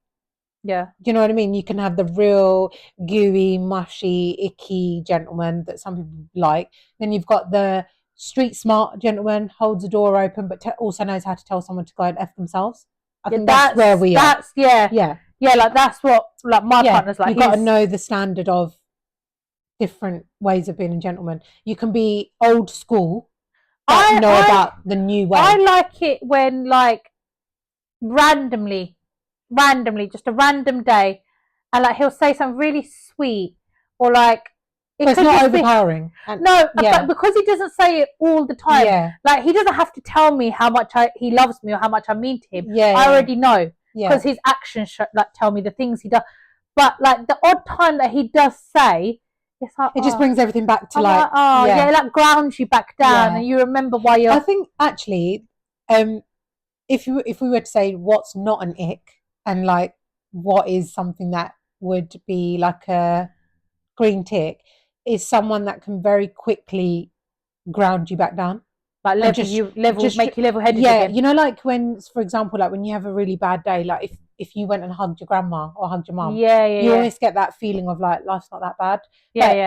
Yeah. Do you know what I mean? You can have the real gooey, mushy, icky gentleman that some people like. Then you've got the street smart gentleman, holds the door open, but also knows how to tell someone to go and F themselves. I Yeah, think that's where we are. Yeah. Like that's what like my partner's like. You've got to know the standard of different ways of being a gentleman. You can be old school, but know about the new way. I like it when like randomly, just a random day, and like he'll say something really sweet, or like it's not overpowering. But because he doesn't say it all the time, like he doesn't have to tell me how much he loves me or how much I mean to him. I already know because his actions like tell me the things he does. But like the odd time that he does say, it's like it just brings everything back to like it like grounds you back down, and you remember why you're. I think actually, if we were to say what's not an ick and like what is something that would be like a green tick, is someone that can very quickly ground you back down, like make you level-headed again. You know, like when, for example, like when you have a really bad day, like if you went and hugged your grandma or hugged your mum, you always get that feeling of like life's not that bad.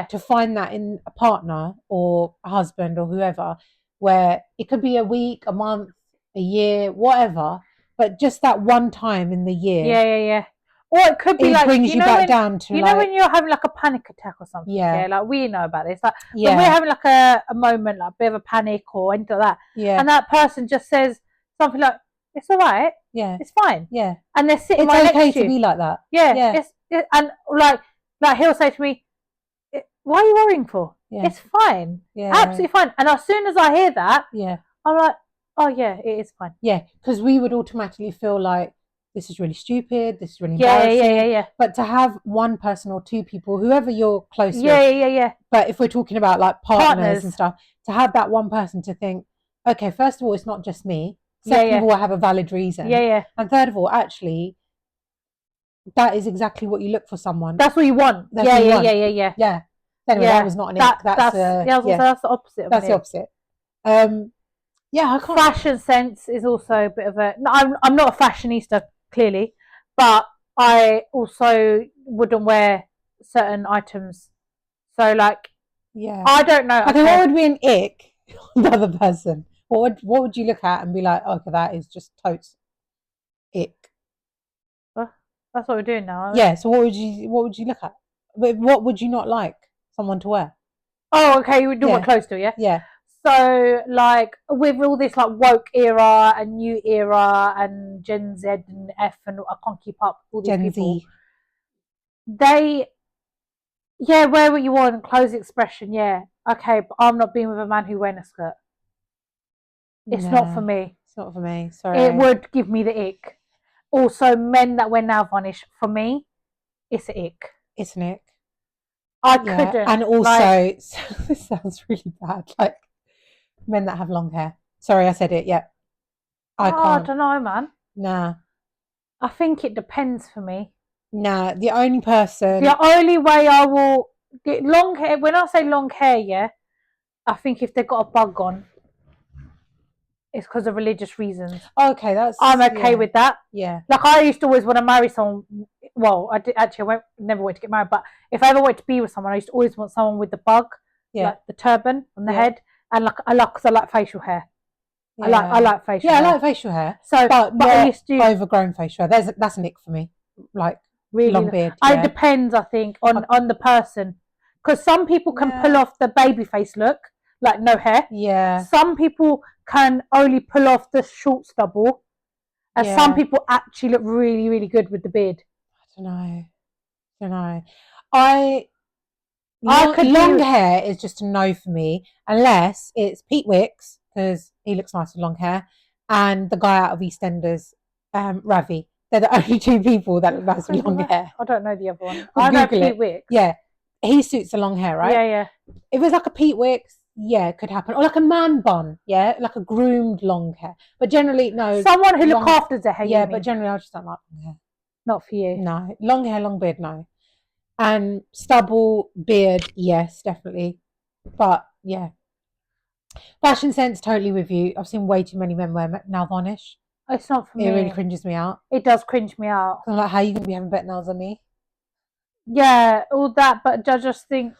To find that in a partner or a husband or whoever, where it could be a week, a month, a year, whatever, but just that one time in the year, or it could be like brings you back down to know when you're having like a panic attack or something. Like we know about this. Like when we're having like a moment, like a bit of a panic or anything like that. And that person just says something like, "It's all right. It's fine." And they're sitting right next to you. It's okay to be like that. And like he'll say to me, "Why are you worrying for? It's fine. Absolutely fine." And as soon as I hear that, I'm like, "Oh yeah, it is fine." Because we would automatically feel like, this is really stupid, this is really embarrassing. But to have one person or two people, whoever you're close with, but if we're talking about like partners and stuff, to have that one person to think, okay, first of all, it's not just me. Second of all, I have a valid reason. And third of all, actually, that is exactly what you look for someone. That's what you want. Yeah. Anyway, that was not an ick. That's the opposite. That's the opposite. I can't. Fashion sense is also a bit of a. No, I'm not a fashionista, clearly, but I also wouldn't wear certain items. So like, I don't know. I think what would be an ick on the other person? What would you look at and be like, oh, okay, that is just totes ick. That's what we're doing now. So what would you look at? What would you not like someone to wear? Oh, okay, you would do what clothes do, yeah. So like with all this like woke era and new era and Gen Z and F and I can't keep up with all these Gen people. Z. They wear what you want, clothes expression, okay, but I'm not being with a man who wears a skirt. It's not for me. It's not for me. Sorry. It would give me the ick. Also, men that wear nail varnish, for me, it's an ick. It's an ick. I couldn't. And also, this sounds really bad. Like men that have long hair. Sorry, I said it. I can't. I don't know, man. Nah. I think it depends for me. Nah, the only way I will get long hair. When I say long hair, I think if they've got a bug on, it's because of religious reasons. Okay, I'm okay with that. Yeah. Like I used to always want to marry someone. Well, I never wanted to get married, but if I ever wanted to be with someone, I used to always want someone with the bug, like the turban on the head, and like I like facial hair. I like facial hair. I like facial hair. So, but I used to overgrown facial hair. That's an ick for me. Like really long beard. It depends, I think, on the person, because some people can pull off the baby face look, like no hair. Yeah. Some people can only pull off the short stubble, and some people actually look really, really good with the beard. I don't know. Long hair is just a no for me, unless it's Pete Wicks, because he looks nice with long hair, and the guy out of EastEnders, Ravi. They're the only two people that look nice with long hair. I don't know the other one. I know Pete Wicks. Yeah, he suits the long hair, right? Yeah. If it's like a Pete Wicks, it could happen. Or like a man bun, like a groomed long hair. But generally, no. Someone who looks after their hair. Yeah, but generally, I just don't like long hair. Not for you. No, long hair, long beard, no. And stubble, beard, yes, definitely. But fashion sense, totally with you. I've seen way too many men wear nail varnish. It's not for me. It really cringes me out. It does cringe me out. I'm like, how are you going to be having better nails than me? Yeah, all that, but I just think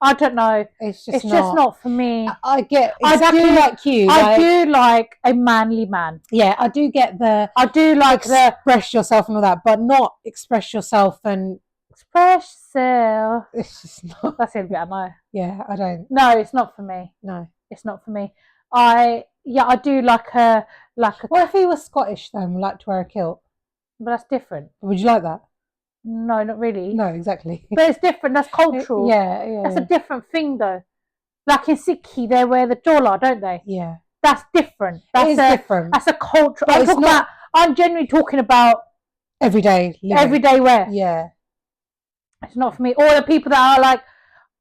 I don't know. It's It's just not for me. I get exactly like you. I do like a manly man. Yeah, I do get I do like express yourself and all that, but not express yourself and express yourself. It's just not. That's it, I know. Yeah, I don't. No, it's not for me. No, it's not for me. I do like a. What if he was Scottish though and like to wear a kilt? But that's different. Would you like that? No, not really. No, exactly. But it's different. That's cultural. Yeah. That's a different thing, though. Like in ICK, they wear the jawla, don't they? Yeah. That's different. That's different. That's a culture. But I'm genuinely talking about everyday wear. Yeah. It's not for me. Or the people that are like,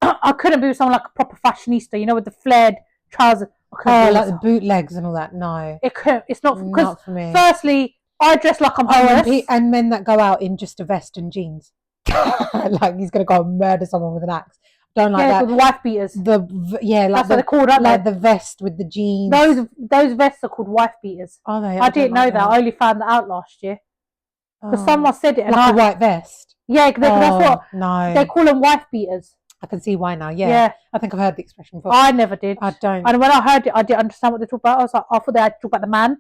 I couldn't be with someone like a proper fashionista, with the flared trousers. Like the bootlegs and all that. No. It's not for me. Firstly, I dress like I'm homeless. And men that go out in just a vest and jeans. Like he's going to go and murder someone with an axe. Don't like that. With wife beaters. Like that's what they're called, aren't like they? the vest with the jeans. Those vests are called wife beaters. Are they? I didn't know that. I only found that out last year. Because someone said it. Like a white vest? Yeah, that's what they call them, wife beaters. I can see why now. Yeah. I think I've heard the expression before. I never did. I don't. And when I heard it, I didn't understand what they talk about. I was like, I thought they had to talk about the man.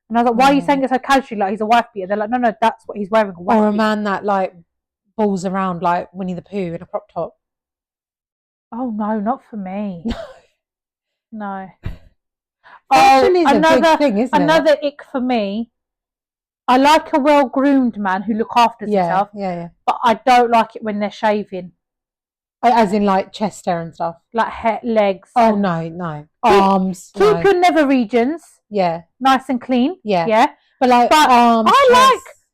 And I was like, why are you saying it so casually, like he's a wife beater? They're like, no, that's what he's wearing. Or a man that like balls around like Winnie the Pooh in a crop top. Oh no, not for me. No. Fashion is a big thing, isn't it? Another ick for me. I like a well-groomed man who look after himself. Yeah. But I don't like it when they're shaving. As in like chest hair and stuff? Like head, legs. Oh, no. Arms. Keep your nether regions. Yeah. Nice and clean. Yeah. But arms,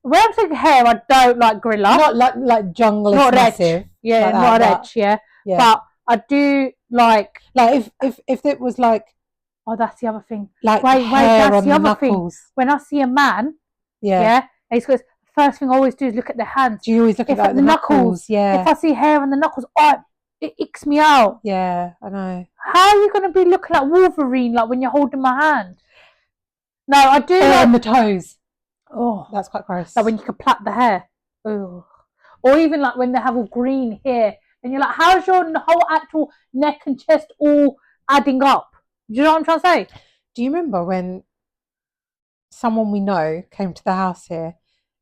when I'm saying hair, I don't like gorilla. Not like jungle is not massive. Edge. Yeah, like not edge, yeah. But I do like if it was like, oh, that's the other thing. Like that's on the other knuckles. thing. When I see a man, and he's got, first thing I always do is look at their hands. Do you always look at like, the knuckles? Yeah. If I see hair on the knuckles, it icks me out. Yeah, I know. How are you going to be looking like Wolverine, like when you're holding my hand? No, I do. On the toes. Oh, that's quite gross. Like when you can plait the hair. Oh. Or even like when they have all green hair, and you're like, how's your whole actual neck and chest all adding up? Do you know what I'm trying to say? Do you remember when someone we know came to the house here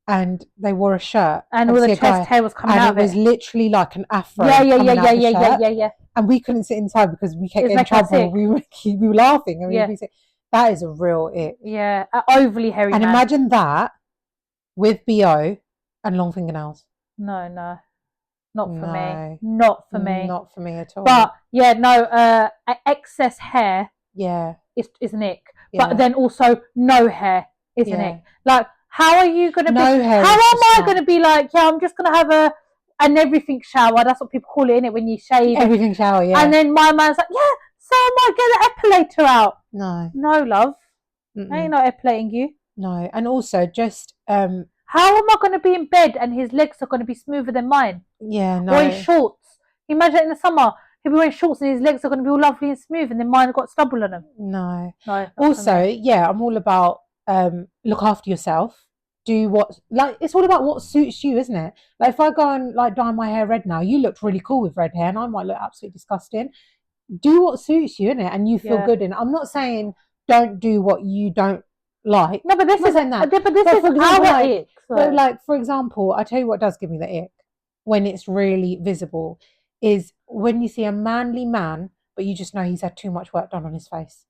and they wore a shirt and all the chest hair was coming out of it? And it was literally like an afro. Yeah. And we couldn't sit inside because we kept getting trouble. We were laughing. That is a real ick. Yeah, overly hairy. And imagine that with BO and long fingernails. No, not for me. Not for me. Not for me at all. But excess hair. Yeah, is an ick. Yeah. But then also no hair is an ick. Like, how are you going to be? How am I going to be like? Yeah, I'm just going to have an everything shower. That's what people call it, innit? When you shave. Everything shower, yeah. And then my man's like, yeah, so I might get an epilator out. No, love. I ain't not epilating you. No, and also just how am I going to be in bed and his legs are going to be smoother than mine? Yeah, no. Or in shorts. Imagine in the summer he'll be wearing shorts and his legs are going to be all lovely and smooth, and then mine have got stubble on them. No. Also, I'm all about look after yourself. Do it's all about what suits you, isn't it? Like if I go and like dye my hair red now, you looked really cool with red hair, and I might look absolutely disgusting. Do what suits you, innit? And you feel good in it. I'm not saying don't do what you don't like. No, but this isn't that. But this is our ick. But like, for example, I tell you what does give me the ick when it's really visible is when you see a manly man, but you just know he's had too much work done on his face.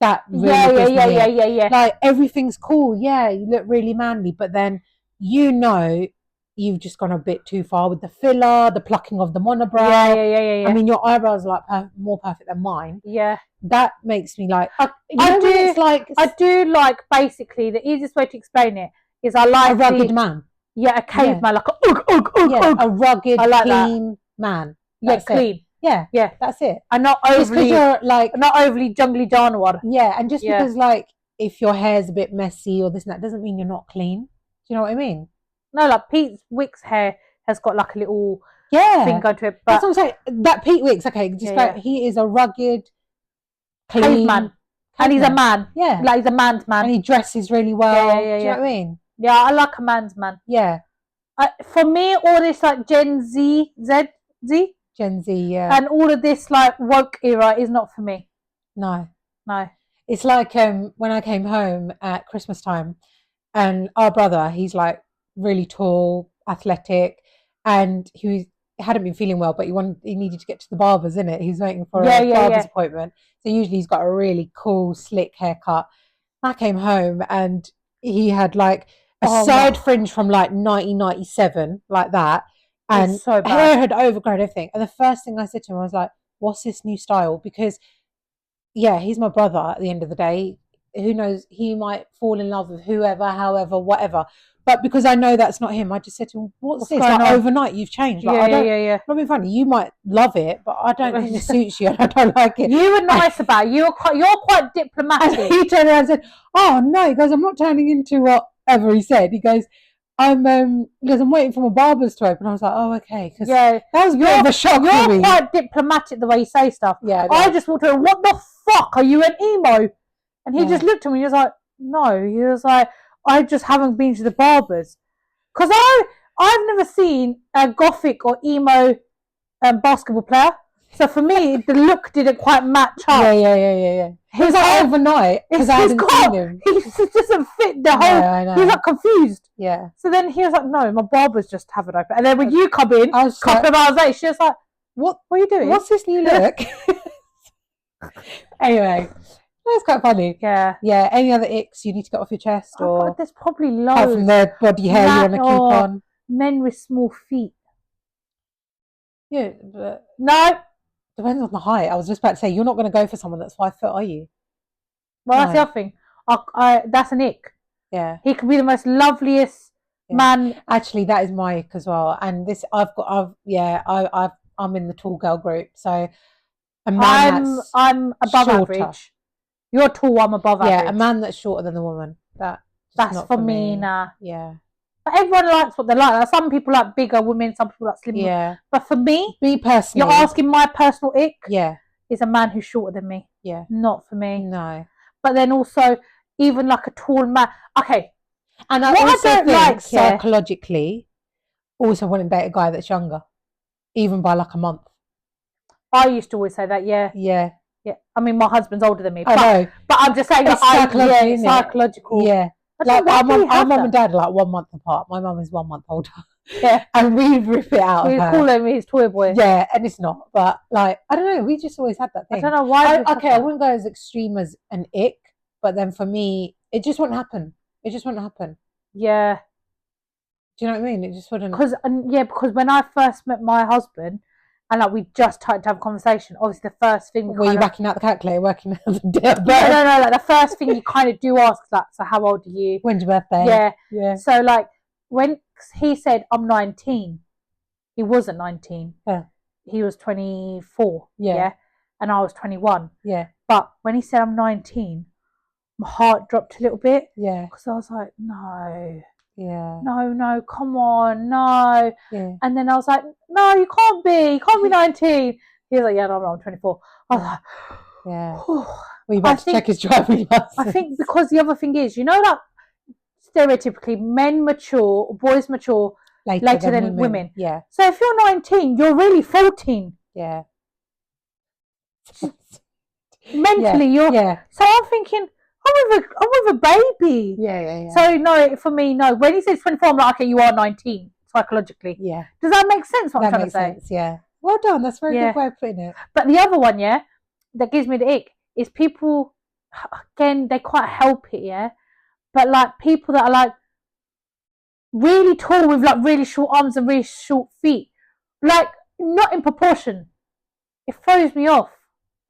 That really yeah. Like everything's cool, yeah, you look really manly, but then you've just gone a bit too far with the filler, the plucking of the monobrow. Yeah. I mean, your eyebrows are like more perfect than mine. Yeah. That makes me like. I do like basically the easiest way to explain it is I like a rugged man. Yeah, a caveman, like a rugged, clean man. That's clean. It. Yeah, that's it. And not overly, you're like not overly jungly Janwar. Yeah, and just because like if your hair's a bit messy or this and that doesn't mean you're not clean. Do you know what I mean? No, like Pete Wick's hair has got like a little thing going to it. But that's what I'm saying. That Pete Wicks, he is a rugged, clean man. And he's a man. Yeah. Like he's a man's man. And he dresses really well. Do you know what I mean? Yeah, I like a man's man. Yeah. For me, all this like Gen Z, Gen Z, yeah. And all of this like woke era is not for me. No. It's like when I came home at Christmas time, and our brother, he's like really tall, athletic, and he hadn't been feeling well, but he needed to get to the barber's, innit? He was waiting for a barber's appointment. So usually he's got a really cool, slick haircut. I came home and he had like a side fringe from like 1997, like that. And so hair had overgrown everything. And the first thing I said to him, I was like, what's this new style? Because, yeah, he's my brother at the end of the day. Who knows? He might fall in love with whoever, however, whatever. But because I know that's not him, I just said to him, what's this? Like, overnight you've changed. Like, Not being funny. You might love it, but I don't think it suits you and I don't like it. You were nice about it. You're quite diplomatic. And he turned around and said, oh no, he goes, I'm not turning into whatever he said. He goes, I'm waiting for my barbers to open. I was like, oh, okay. That was a bit of a shock for me. You're quite diplomatic the way you say stuff. Yeah. I just walked around, what the fuck? Are you an emo? And he just looked at me and he was like, no. He was like, I just haven't been to the barbers. Because I've never seen a gothic or emo basketball player. So for me, the look didn't quite match up. Yeah. He was like overnight because I hadn't seen him. He just doesn't fit the whole. I know. He's like confused. Yeah. So then he was like, "No, my barbers just haven't opened." And then when you come in, a couple of hours later, she was like, "What are you doing? What's this new look?" Anyway, that's quite funny. Yeah. Any other icks you need to get off your chest, or there's probably loads. Apart from the body hair you want to keep on. Men with small feet. Yeah, but no. Depends on the height. I was just about to say, you're not going to go for someone that's 5 foot, are you? Well, that's the other thing. That's an ick. Yeah. He could be the most loveliest man. Actually, that is my ick as well. And this, I'm in the tall girl group. So a man I'm above shorter. average. You're tall, I'm above average. Yeah, a man that's shorter than the woman. That's for me, nah. Yeah. But everyone likes what they like. Like, some people like bigger women, some people like slim women. Yeah. But for me personally, you're asking my personal ick. Yeah. Is a man who's shorter than me. Yeah. Not for me. No. But then also, even like a tall man. Okay. And I also think psychologically, also want to date a guy that's younger, even by like a month. I used to always say that. Yeah. Yeah. Yeah. I mean, my husband's older than me. I know. But I'm just saying that psychological. Yeah. Like our mum and dad are like 1 month apart. My mum is 1 month older. Yeah. And we rip it out of her. We call him his toy boy. Yeah, and it's not. But like, I don't know, we just always had that thing. I don't know why. I wouldn't go as extreme as an ick, but then for me, it just wouldn't happen. It just wouldn't happen. Yeah. Do you know what I mean? It just wouldn't. Because when I first met my husband, and like we just tried to have a conversation. Obviously, the first thing were you backing out the calculator, working out the day? No. Like the first thing you kind of do ask, like, so how old are you? When's your birthday? Yeah. So like when he said I'm 19, he wasn't 19. Yeah. He was 24. Yeah. And I was 21. Yeah. But when he said I'm 19, my heart dropped a little bit. Yeah. Because I was like, no. Yeah. No, come on, no. Yeah. And then I was like, no, you can't be 19. He was like, yeah, no, I'm 24. I was like, yeah. Well, you better check his driving license. I think because the other thing is, that stereotypically men mature, boys mature later than women. Yeah. So if you're 19, you're really 14. Yeah. Mentally, you're. Yeah. So I'm thinking, I'm with a baby. Yeah. So no, for me, no. When he says 24, I'm like, okay, you are 19 psychologically. Yeah. Does that make sense? What I'm trying to say? That makes sense. Yeah. Well done. That's a very good way of putting it. But the other one, that gives me the ick is people. Again, they quite help it, But like people that are like really tall with like really short arms and really short feet, like not in proportion. It throws me off.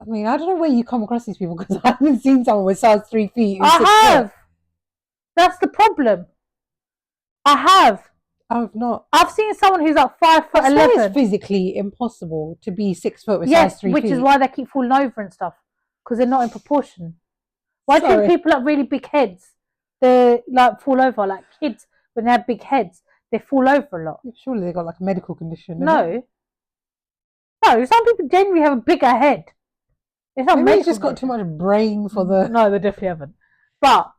I mean, I don't know where you come across these people because I haven't seen someone with size 3 feet. I have. That's the problem. I have. I've not. I've seen someone who's like 5'11". It's physically impossible to be 6 foot with size 3 feet. Which is why they keep falling over and stuff because they're not in proportion. Why do you think people like really big heads, they like fall over? Like kids, when they have big heads, they fall over a lot. Surely they got like a medical condition. No, some people generally have a bigger head. It's not. Maybe they just got too much brain for the. No, they definitely haven't. But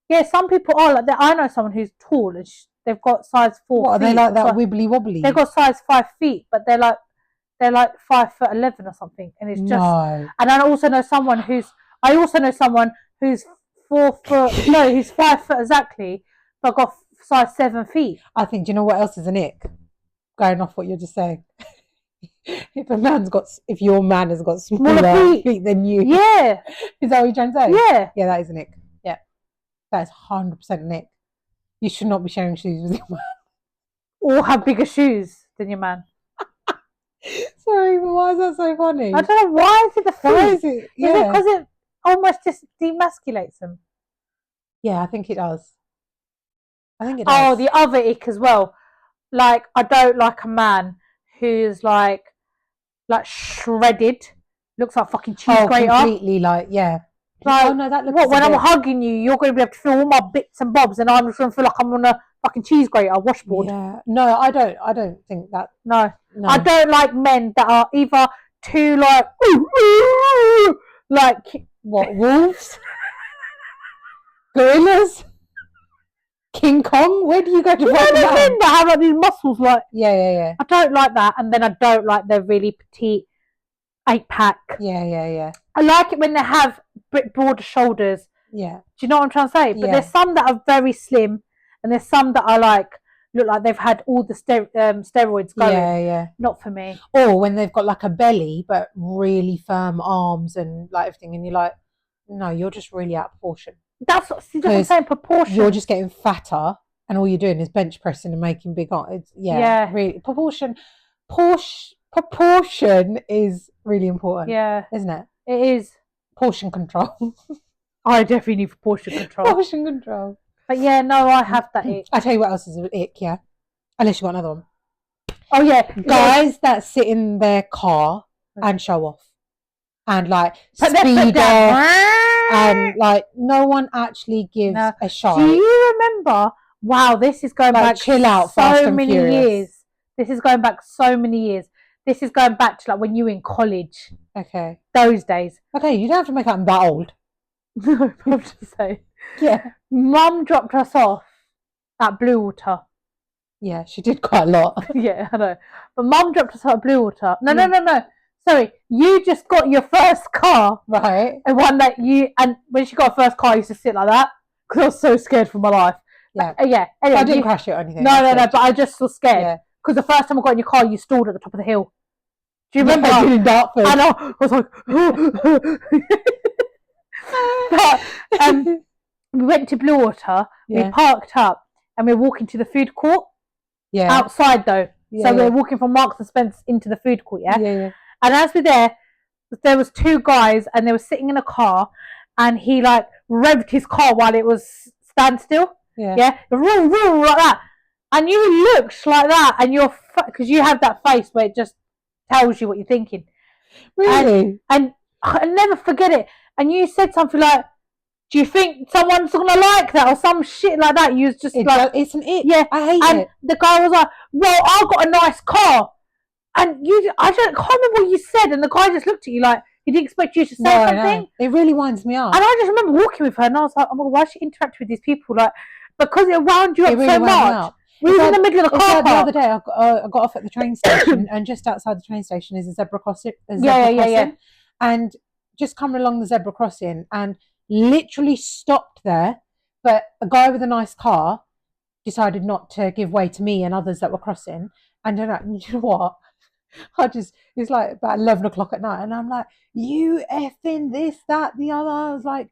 yeah, some people are like that. I know someone who's tall and they've got size 4 feet. What are they like that wibbly wobbly? They've got size 5 feet, but they're like they're like 5'11" or something, and it's just. No. And I also know someone who's 4 foot. No, who's 5 foot exactly, but got size 7 feet. I think. Do you know what else is an ick? Going off what you're just saying. If your man has got smaller feet than you, Yeah. Is that what you're trying to say? Yeah. Yeah, that is an ick. Yeah, that is 100% an ick. You should not be sharing shoes with your man. Or have bigger shoes than your man. Sorry, but why is that so funny? I don't know, why is it the feet? Why is it? Yeah. Is it because it almost just demasculates them? Yeah, I think it does. Oh, the other ick as well. Like, I don't like a man who's like shredded, looks like fucking cheese grater. Completely, like, yeah. Like, oh no, that looks. What? When I'm hugging you, you're going to be able to feel all my bits and bobs, and I'm just going to feel like I'm on a fucking cheese grater washboard. Yeah. No, I don't think that. No. I don't like men that are either too like, like what, wolves, gorillas, King Kong. Where do you go to find men that have like these muscles? Like, yeah. I don't like that, and then I don't like their really petite 8-pack. Yeah. I like it when they have broader shoulders. Yeah. Do you know what I'm trying to say? But there's some that are very slim, and there's some that are like look like they've had all the steroids going. Yeah. Not for me. Or when they've got like a belly but really firm arms and like everything, and you're like, no, you're just really out of proportion. That's what I'm saying. Proportion. You're just getting fatter, and all you're doing is bench pressing and making big arms. Really proportion. Proportion is really important. Yeah, isn't it? It is. Portion control. I definitely need portion control. Portion control. But yeah, no, I have that ick. I tell you what else is an ick, yeah. Unless you got another one. Oh yeah, guys that sit in their car and show off, and like speed off, and like no one actually gives a shot. Do you remember? Wow, this is going back chill out. So many years. This is going back so many years. This is going back to like when you were in college. Okay. Those days. Okay, you don't have to make up that old. No, I'm just saying. Yeah. Mum dropped us off at Blue Water. Yeah, she did quite a lot. Yeah, I know. But Mum dropped us off at Blue Water. No. Sorry, you just got your first car. Right. And when she got her first car, I used to sit like that because I was so scared for my life. Yeah. Yeah. Anyway, I didn't crash it or anything. No, but I just was scared. Because the first time I got in your car, you stalled at the top of the hill. Do you remember? I did in Dartford. I know. I was like, but we went to Blue Water. We parked up, and we were walking to the food court. Yeah. Outside though. So we were walking from Marks and Spence into the food court. Yeah. Yeah. And as we're there was 2 guys, and they were sitting in a car, and he like revved his car while it was standstill. Yeah. Vroom, vroom, like that. And you looked like that, and because you have that face where it just tells you what you're thinking. Really? And I'll never forget it. And you said something like, do you think someone's going to like that? Or some shit like that. You was just it's an ick. Yeah. I hate it. And the guy was like, well, I've got a nice car. And I can't remember what you said. And the guy just looked at you like, he didn't expect you to say something. No. It really winds me up. And I just remember walking with her, and I was like, oh my God, why is she interacting with these people? Like, because it wound you up so much. We were in the middle of the car park. The other day, I got off at the train station, and just outside the train station is a zebra crossing. And just coming along the zebra crossing, and literally stopped there. But a guy with a nice car decided not to give way to me and others that were crossing. And you know what? It's like about 11 o'clock at night, and I'm like, you effing this, that, the other. I was like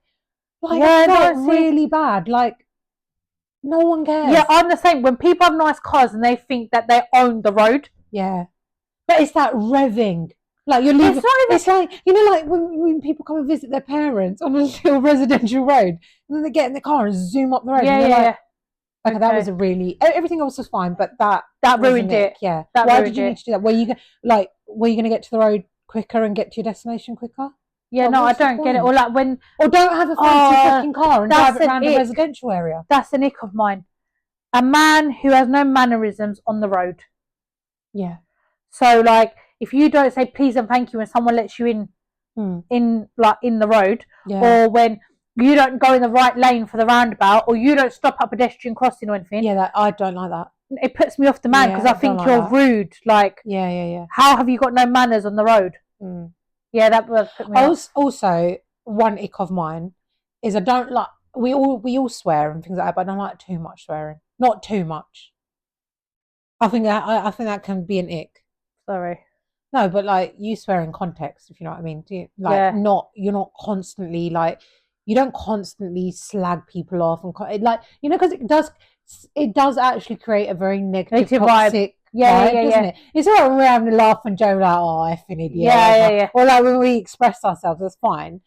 I felt really bad. Like, no one cares. Yeah, I'm the same. When people have nice cars and they think that they own the road. Yeah. But it's that revving. Like you're leaving. It's like, you know, like when people come and visit their parents on a little residential road, and then they get in the car and zoom up the road. Yeah. Okay, that was everything else was fine, but that ruined it. Yeah. Why did you need to do that? Were you going to get to the road quicker and get to your destination quicker? Yeah, no, I don't get it. Or like or don't have a fancy fucking car and drive it around a residential area. That's an ick of mine. A man who has no mannerisms on the road. Yeah. So like, if you don't say please and thank you when someone lets you in the road, or when you don't go in the right lane for the roundabout, or you don't stop at pedestrian crossing or anything. Yeah, I don't like that. it puts me off the man, Yeah, because I don't think like you're that. rude. Like, Yeah. how have you got no manners on the road? Yeah, that would put me off. Also, one ick of mine is I don't like. We all swear and things like that, but I don't like too much swearing. Not too much. I think that can be an ick. Sorry. No, but like you swear in context, if you know what I mean. Do you, like Yeah. you're not constantly like you don't constantly slag people off and like because it does actually create a very negative toxic vibe, doesn't it? It's all right when we're having a laugh and joke like, oh, effing idiot, yeah. or like when we express ourselves, that's fine.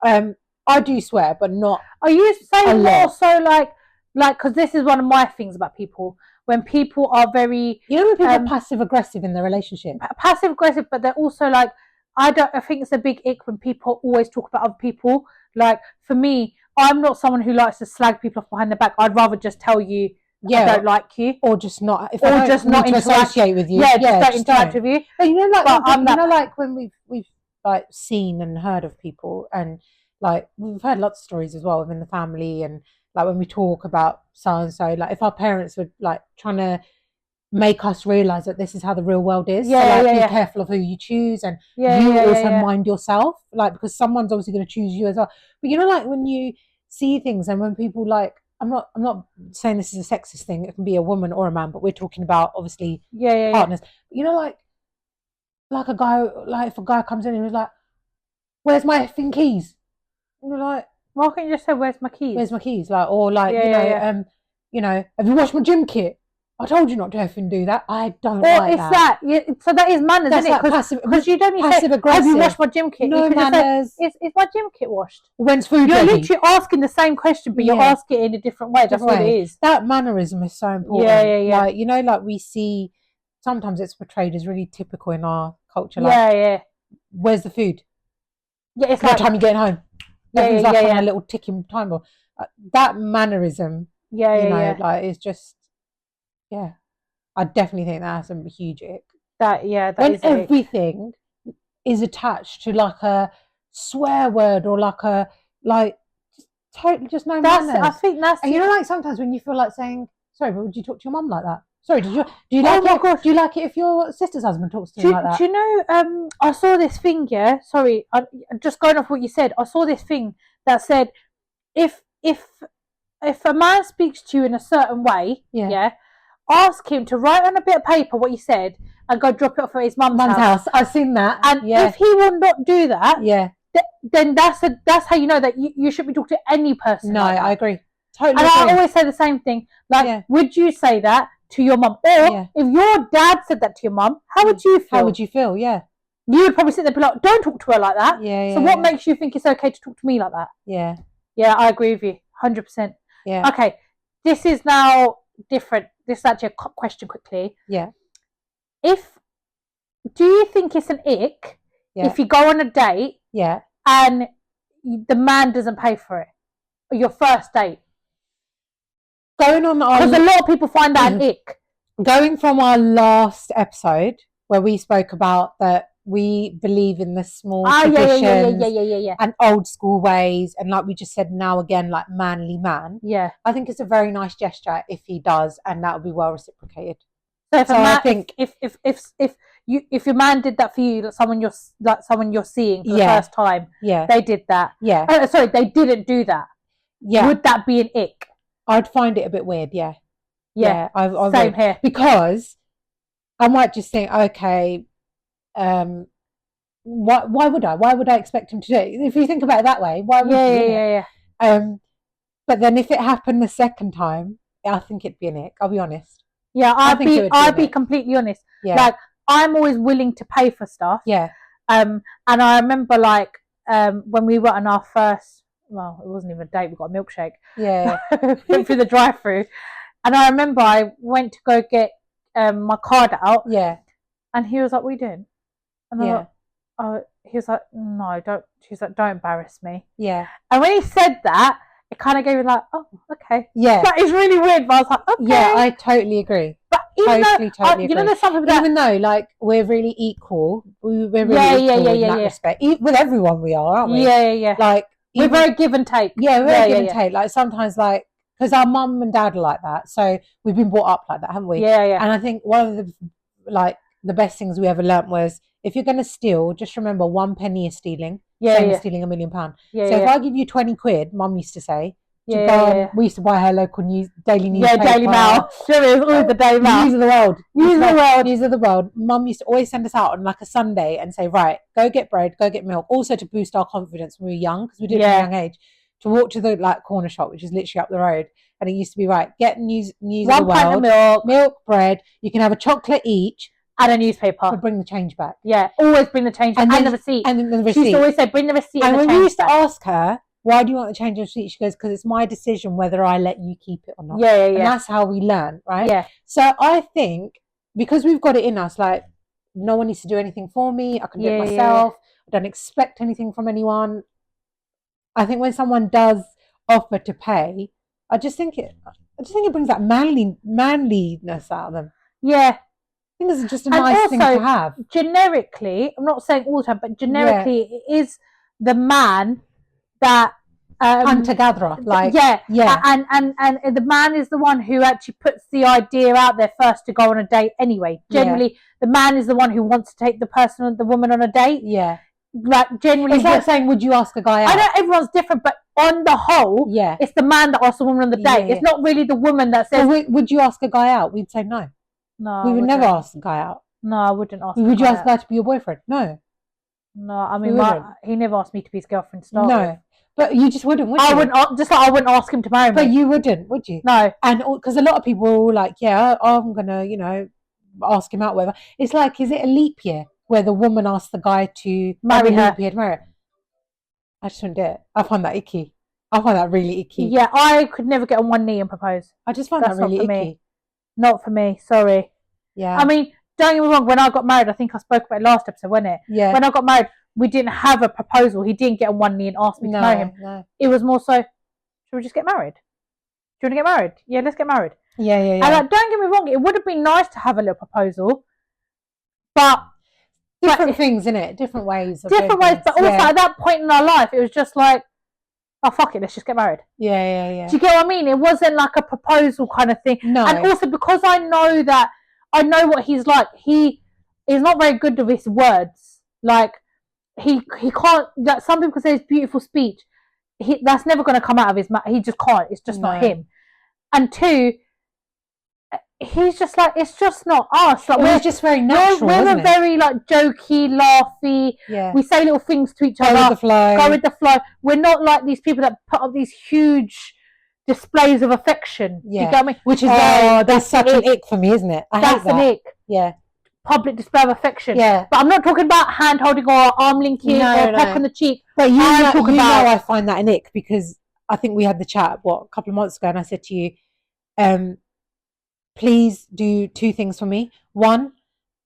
I do swear, but not. Are you saying more lot. so like because this is one of my things about people, when people are very, when people are passive aggressive in their relationship, passive aggressive, but they're also like, I think it's a big ick when people always talk about other people. Like, for me, I'm not someone who likes to slag people off behind the back. I'd rather just tell you I don't like you, or just not, not associate with you. Yeah, just don't interact with you. But like when we've like seen and heard of people, and like we've heard lots of stories as well within the family, and like when we talk about so and so, like if our parents were like trying to make us realize that this is how the real world is. Be careful of who you choose, and mind yourself, like, because someone's obviously going to choose you as well. But like when you see things, and when people like, I'm not saying this is a sexist thing, it can be a woman or a man, but we're talking about obviously partners. Like a guy, like if a guy comes in and he's like, where's my effing keys? And you're like, why can't you just say, where's my keys? Where's my keys? Like, or like, have you washed my gym kit? I told you not to effing do that. I don't like that. So that is manners, isn't it? Because you don't say, have you washed my gym kit? No manners. Say, is my gym kit washed? When's food You're ready? literally asking the same question, but you're asking it in a different way. That's what it is. That mannerism is so important. Like, like we see, sometimes it's portrayed as really typical in our culture. Like, where's the food? Yeah, it's what time you getting home? Everything's like on a little ticking time bomb. That mannerism, like, is just, I definitely think that's a huge ick. That when is everything is attached to like a swear word, or like a totally just no manners. I think that's, and like sometimes when you feel like saying, sorry, but would you talk to your mum like that? Sorry, do you like it? Gosh. Do you like it if your sister's husband talks to you like that? Do you know? I saw this thing. Yeah, sorry, just going off what you said. I saw this thing that said, if a man speaks to you in a certain way, ask him to write on a bit of paper what he said and go drop it off at his mum's house. I've seen that. And if he will not do that, then that's how you know that you should be talking to any person. No, like that. I agree. Totally. And I always say the same thing. Like, would you say that to your mum? Or if your dad said that to your mum, how would you feel? How would you feel? Yeah. You would probably sit there and be like, don't talk to her like that. Yeah. So what makes you think it's okay to talk to me like that? Yeah. Yeah, I agree with you. 100%. Yeah. Okay. This is now different. This is actually a question quickly. Yeah. Do you think it's an ick if you go on a date and the man doesn't pay for it? Or your first date? Going on because a lot of people find that an ick. Going from our last episode where we spoke about that we believe in the small traditions and old school ways, and like we just said now again, like manly man. Yeah, I think it's a very nice gesture if he does, and that would be well reciprocated. So I think if your man did that for you, like someone you're seeing for the first time, they did that. Yeah. Sorry, they didn't do that. Yeah. Would that be an ick? I'd find it a bit weird. Yeah. I same here. Because I might just think, okay, why would I? Why would I expect him to do it? If you think about it that way, why would you? But then if it happened the second time, I think it'd be an ick. I'll be honest. Yeah, I'd be completely honest. Yeah. Like, I'm always willing to pay for stuff. Yeah. And I remember when we were on our first, well, it wasn't even a date, we got a milkshake. Yeah. Went through the drive-through. And I remember I went to go get my card out. Yeah. And he was like, what are you doing? And he was like, no, don't. She was like, don't embarrass me. Yeah. And when he said that, it kind of gave me like, oh, okay. Yeah. Like, it's really weird, but I was like, okay. Yeah, I totally agree. But totally agree. You know, there's some people that... Even though, like, we're really equal, we're really equal in that respect. With everyone we are, aren't we? Yeah. Like, we're very give and take. Yeah, we're very give and take. Like, sometimes, like, because our mum and dad are like that. So we've been brought up like that, haven't we? Yeah, yeah. And I think one of the best things we ever learnt was, if you're going to steal, just remember 1 penny is stealing. Yeah, Same yeah. as stealing £1 million. Yeah, So if yeah. I give you 20 quid, mum used to say, to Yeah, go yeah, on, yeah. we used to buy her local daily Yeah, newspaper. Daily Mail. Sure, it's always the Daily Mail. News of the world. News of the world. News of the world. Mum used to always send us out on like a Sunday and say, right, go get bread, go get milk. Also to boost our confidence when we were young, because we did it Yeah. from a young age, to walk to the like corner shop, which is literally up the road. And it used to be, right, get news of the 1 pint world, of milk, bread. You can have a chocolate each, and a newspaper. but bring the change back. Yeah, always bring the change back. And the receipt. And the receipt. She used to always say, bring the receipt and and the when change we used back. to ask her, why do you want the change of receipt? She goes, because it's my decision whether I let you keep it or not. Yeah, yeah, And yeah. that's how we learn, right? Yeah. So I think, because we've got it in us, like, no one needs to do anything for me. I can do it myself. I don't expect anything from anyone. I think when someone does offer to pay, I just think it brings that manliness out of them. Yeah. I think it's just a nice thing to have. Generically, I'm not saying all the time, but generically, it is the man that hunter-gatherer, like and the man is the one who actually puts the idea out there first to go on a date anyway. Generally, the man is the one who wants to take the woman on a date. Yeah. Like generally, it's like saying, would you ask a guy out? I know everyone's different, but on the whole, it's the man that asks the woman on the date. It's not really the woman that says, would you ask a guy out? We'd say no. No, we would never ask a guy out. No, I wouldn't ask. Would you ask a guy to be your boyfriend? No. No, I mean, he never asked me to be his girlfriend. No, but you just wouldn't, would you? I wouldn't. Just like I wouldn't ask him to marry me. But you wouldn't, would you? No. And because a lot of people are all like, yeah, I'm gonna, ask him out, whatever. It's like, is it a leap year where the woman asks the guy to marry her? Leap year to marry her? I just wouldn't do it. I find that icky. I find that really icky. Yeah, I could never get on one knee and propose. I just find that really icky. Me. Not for me. Sorry. Yeah. I mean, don't get me wrong. When I got married, I think I spoke about it last episode, wasn't it? Yeah. When I got married, we didn't have a proposal. He didn't get on one knee and ask me to marry him. No. It was more so, should we just get married? Do you want to get married? Yeah, let's get married. Yeah. And like, don't get me wrong, it would have been nice to have a little proposal, but different things, innit? Different ways. Different ways, but also at that point in our life, it was just like, oh fuck it, let's just get married. Yeah. Do you get what I mean? It wasn't like a proposal kind of thing. No. And also because I know what he's like. He is not very good with his words. Like he can't. Like some people say his beautiful speech. That's never going to come out of his mouth. He just can't. It's just not him. And two, he's just like, it's just not us. Like we're just very natural. We're very like jokey, laughy. Yeah. We say little things to each other. Go with the flow. We're not like these people that put up these huge displays of affection. Yeah. You get what I mean? Which is that's such an ick for me, isn't it? That's an ick. Yeah. Public display of affection. Yeah. But I'm not talking about hand holding or arm linking or peck on the cheek. But I find that an ick because I think we had the chat, a couple of months ago, and I said to you, please do 2 things for me. One,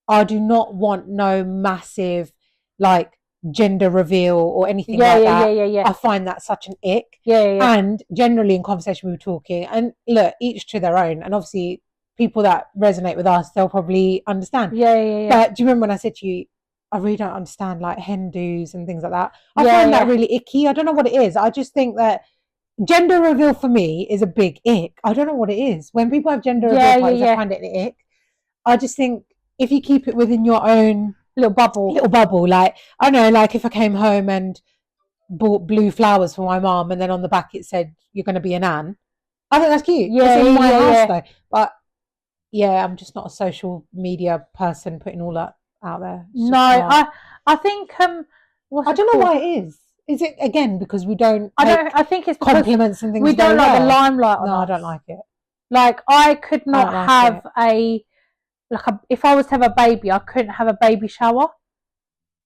I do not want no massive like gender reveal or anything like that. Yeah. I find that such an ick. Yeah. And generally in conversation we were talking, and look, each to their own, and obviously people that resonate with us, they'll probably understand. Yeah. But do you remember when I said to you, I really don't understand like hen do's and things like that? I find that really icky. I don't know what it is. I just think that gender reveal for me is a big ick. I don't know what it is. When people have gender reveal parties, I find it an ick. I just think if you keep it within your own little bubble, like, I don't know, like if I came home and bought blue flowers for my mom and then on the back it said, you're going to be an Anne. I think that's cute. Yeah, it's in my house though. But yeah, I'm just not a social media person putting all that out there. No, I think I don't know why it is. Is it again because we don't? I think it's compliments and things. We don't like the limelight. No, I don't like it. Like I could not have if I was to have a baby, I couldn't have a baby shower.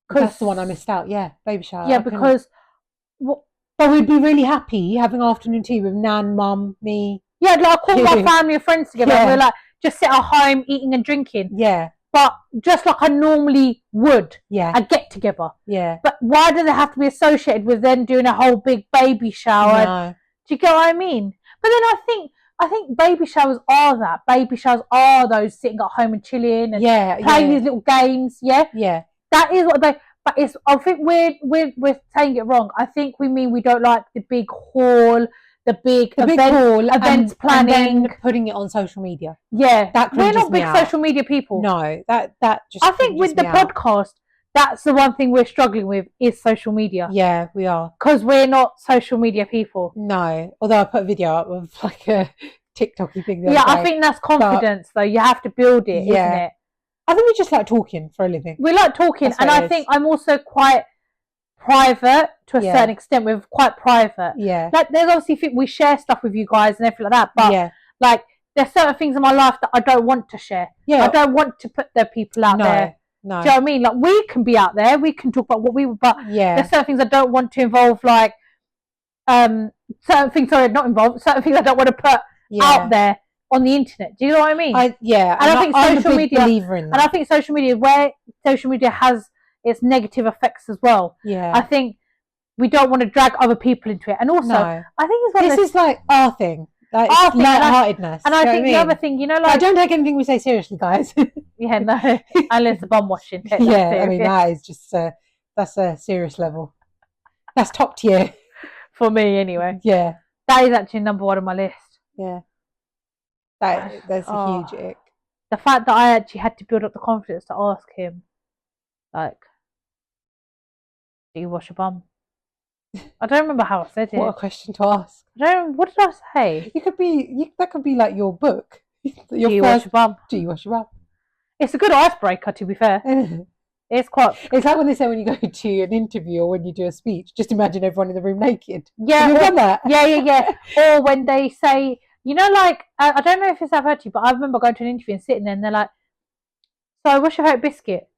That's the one I missed out. Yeah, baby shower. Yeah, because. But we'd be really happy having afternoon tea with Nan, Mum, me. Yeah, like call my family and friends together. And we're like just sit at home eating and drinking. Yeah. But just like I normally would. Yeah. A get together. Yeah. But why does it have to be associated with then doing a whole big baby shower? No. Do you get what I mean? But then I think baby showers are that. Baby showers are those sitting at home and chilling and playing these little games. Yeah. Yeah. That is what they. But I think we're saying it wrong. I think we mean we don't like the big hall, the big The big event, call events and planning. then putting it on social media. Yeah, That we're cringes not me big out. social media people. No, that just. I think with the podcast, that's the one thing we're struggling with is social media. Yeah, we are, because we're not social media people. No, although I put a video up of like a TikToky thing. Yeah, I think that's confidence though. You have to build it, isn't it? I think we just like talking for a living. We like talking, That's and what I it think is. I'm also quite private to a Yeah. certain extent. We're quite private. Yeah, Like, there's obviously we share stuff with you guys and everything like that, but yeah, like, there's certain things in my life that I don't want to share. yeah. I don't want to put the people out there. No. Do you know what I mean? Like, we can be out there, we can talk about what we, but Yeah, there's certain things I don't want to involve, like certain things. Sorry, not involved. Certain things I don't want to put out there on the internet. Do you know what I mean? and I think I'm social a big media, believer in that. and I think social media, where social media has its negative effects as well. Yeah, I think we don't want to drag other people into it, and also no. I think it's This is like our thing. Like Our thing, lightheartedness. and I think the other thing, you know, I like don't take anything we say seriously, guys. yeah, no, unless the bum washing. I mean that is just that's a serious level. That's top tier. For me, anyway. Yeah, That is actually number one on my list. yeah. That's a huge ick. The fact that I actually had to build up the confidence to ask him, like, do you wash your bum? I don't remember how I said it. What a question to ask. What did I say? It could be that could be like your book. Do you wash your bum? Do you wash your bum? It's a good icebreaker, to be fair. It's quite. It's like when they say when you go to an interview or when you do a speech, just imagine everyone in the room naked. Yeah, Have you done that? Yeah. Or when they say, you know, like, I don't know if it's happened to you, but I remember going to an interview and sitting there and they're like, so what's your favourite biscuit?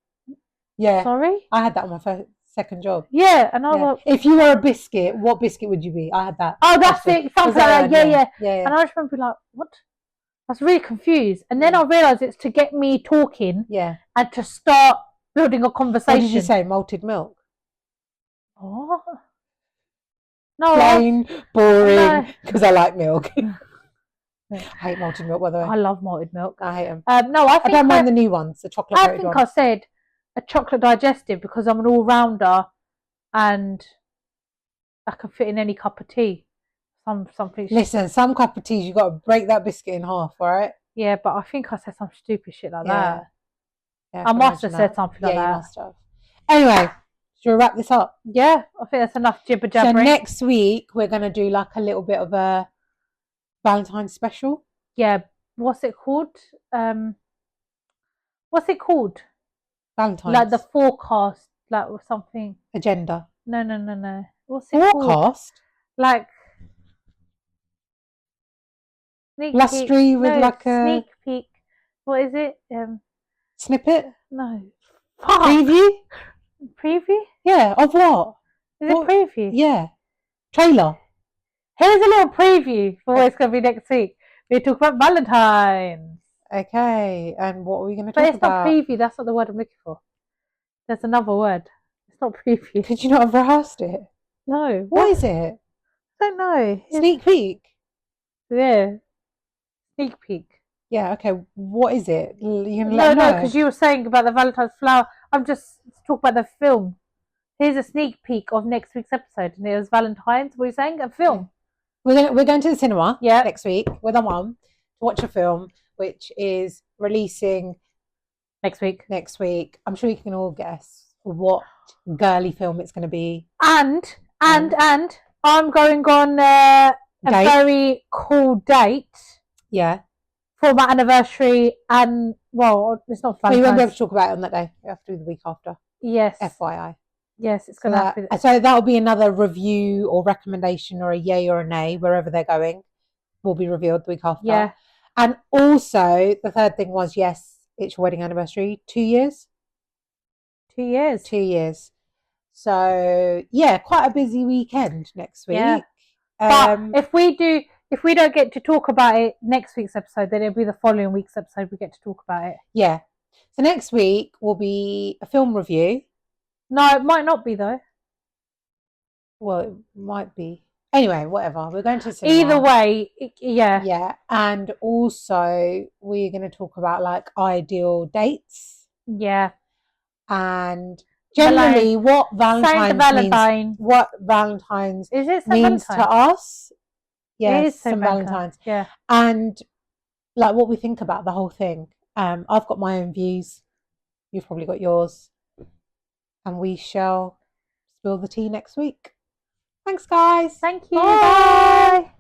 Yeah. Sorry? I had that on my second job. Yeah, and I was like, if you were a biscuit, what biscuit would you be? I had that. oh, that's it. Something like that. Yeah. And I just remember being like, what? I was really confused. And then I realised it's to get me talking and to start building a conversation. What did you say? Malted milk? Oh. No. Plain, boring, because I like milk. I hate malted milk, by the way. I love malted milk. I hate them. No, I think I don't mind the new ones, the chocolate coated ones. I said a chocolate digestive because I'm an all-rounder and I can fit in any cup of tea. Something. Listen, some cup of teas, you've got to break that biscuit in half, all right? Yeah, but I think I said some stupid shit like that. Yeah, I must have said something like that. Yeah, you must have. Anyway, should we wrap this up? Yeah, I think that's enough jibber jabbering. So next week, we're going to do like a little bit of a Valentine's special. Yeah, what's it called? What's it called? Valentine's. Like the forecast, like or something. Agenda. No. What's it called? Forecast? Like sneak blustery peek. with like a sneak peek. What is it? Snippet? No. Preview? Preview? Yeah, of what? Is it preview? Yeah. Trailer. Here's a little preview for what it's going to be next week. We talk about Valentine's. Okay, and what are we going to talk about? But it's not preview, that's not the word I'm looking for. There's another word. It's not preview. Did you not have rehearsed it? No. What is it? I don't know. Sneak peek? Yeah. Sneak peek. Yeah, okay. What is it? You can No, because you were saying about the Valentine's flower. I'm just talking about the film. Here's a sneak peek of next week's episode, and it was Valentine's. What are you saying? A film. Yeah. We're going to the cinema next week with our mum to watch a film which is releasing next week. I'm sure you can all guess what girly film it's going to be. And I'm going on a very cool date. Yeah. For my anniversary, and well, it's not Valentine's. You won't be able to talk about it on that day. You have to do the week after. Yes. FYI. Yes, it's going to happen. So that'll be another review or recommendation or a yay or a nay, wherever they're going, will be revealed the week after. Yeah. And also, the third thing was, yes, it's your wedding anniversary. 2 years? 2 years. 2 years. So, yeah, quite a busy weekend next week. Yeah. But if we don't get to talk about it next week's episode, then it'll be the following week's episode we get to talk about it. Yeah. So next week will be a film review. No, it might not be though. Well, it might be. Anyway, whatever. We're going to the cinema. Either way, yeah. Yeah. And also we're going to talk about like ideal dates. Yeah. And generally what Valentine's means, what Valentine's is it means Valentine's? to us. Yeah, It is some St. Valentine's. Yeah. And like what we think about the whole thing. I've got my own views. You've probably got yours. And we shall spill the tea next week. Thanks, guys. Thank you. Bye. Bye.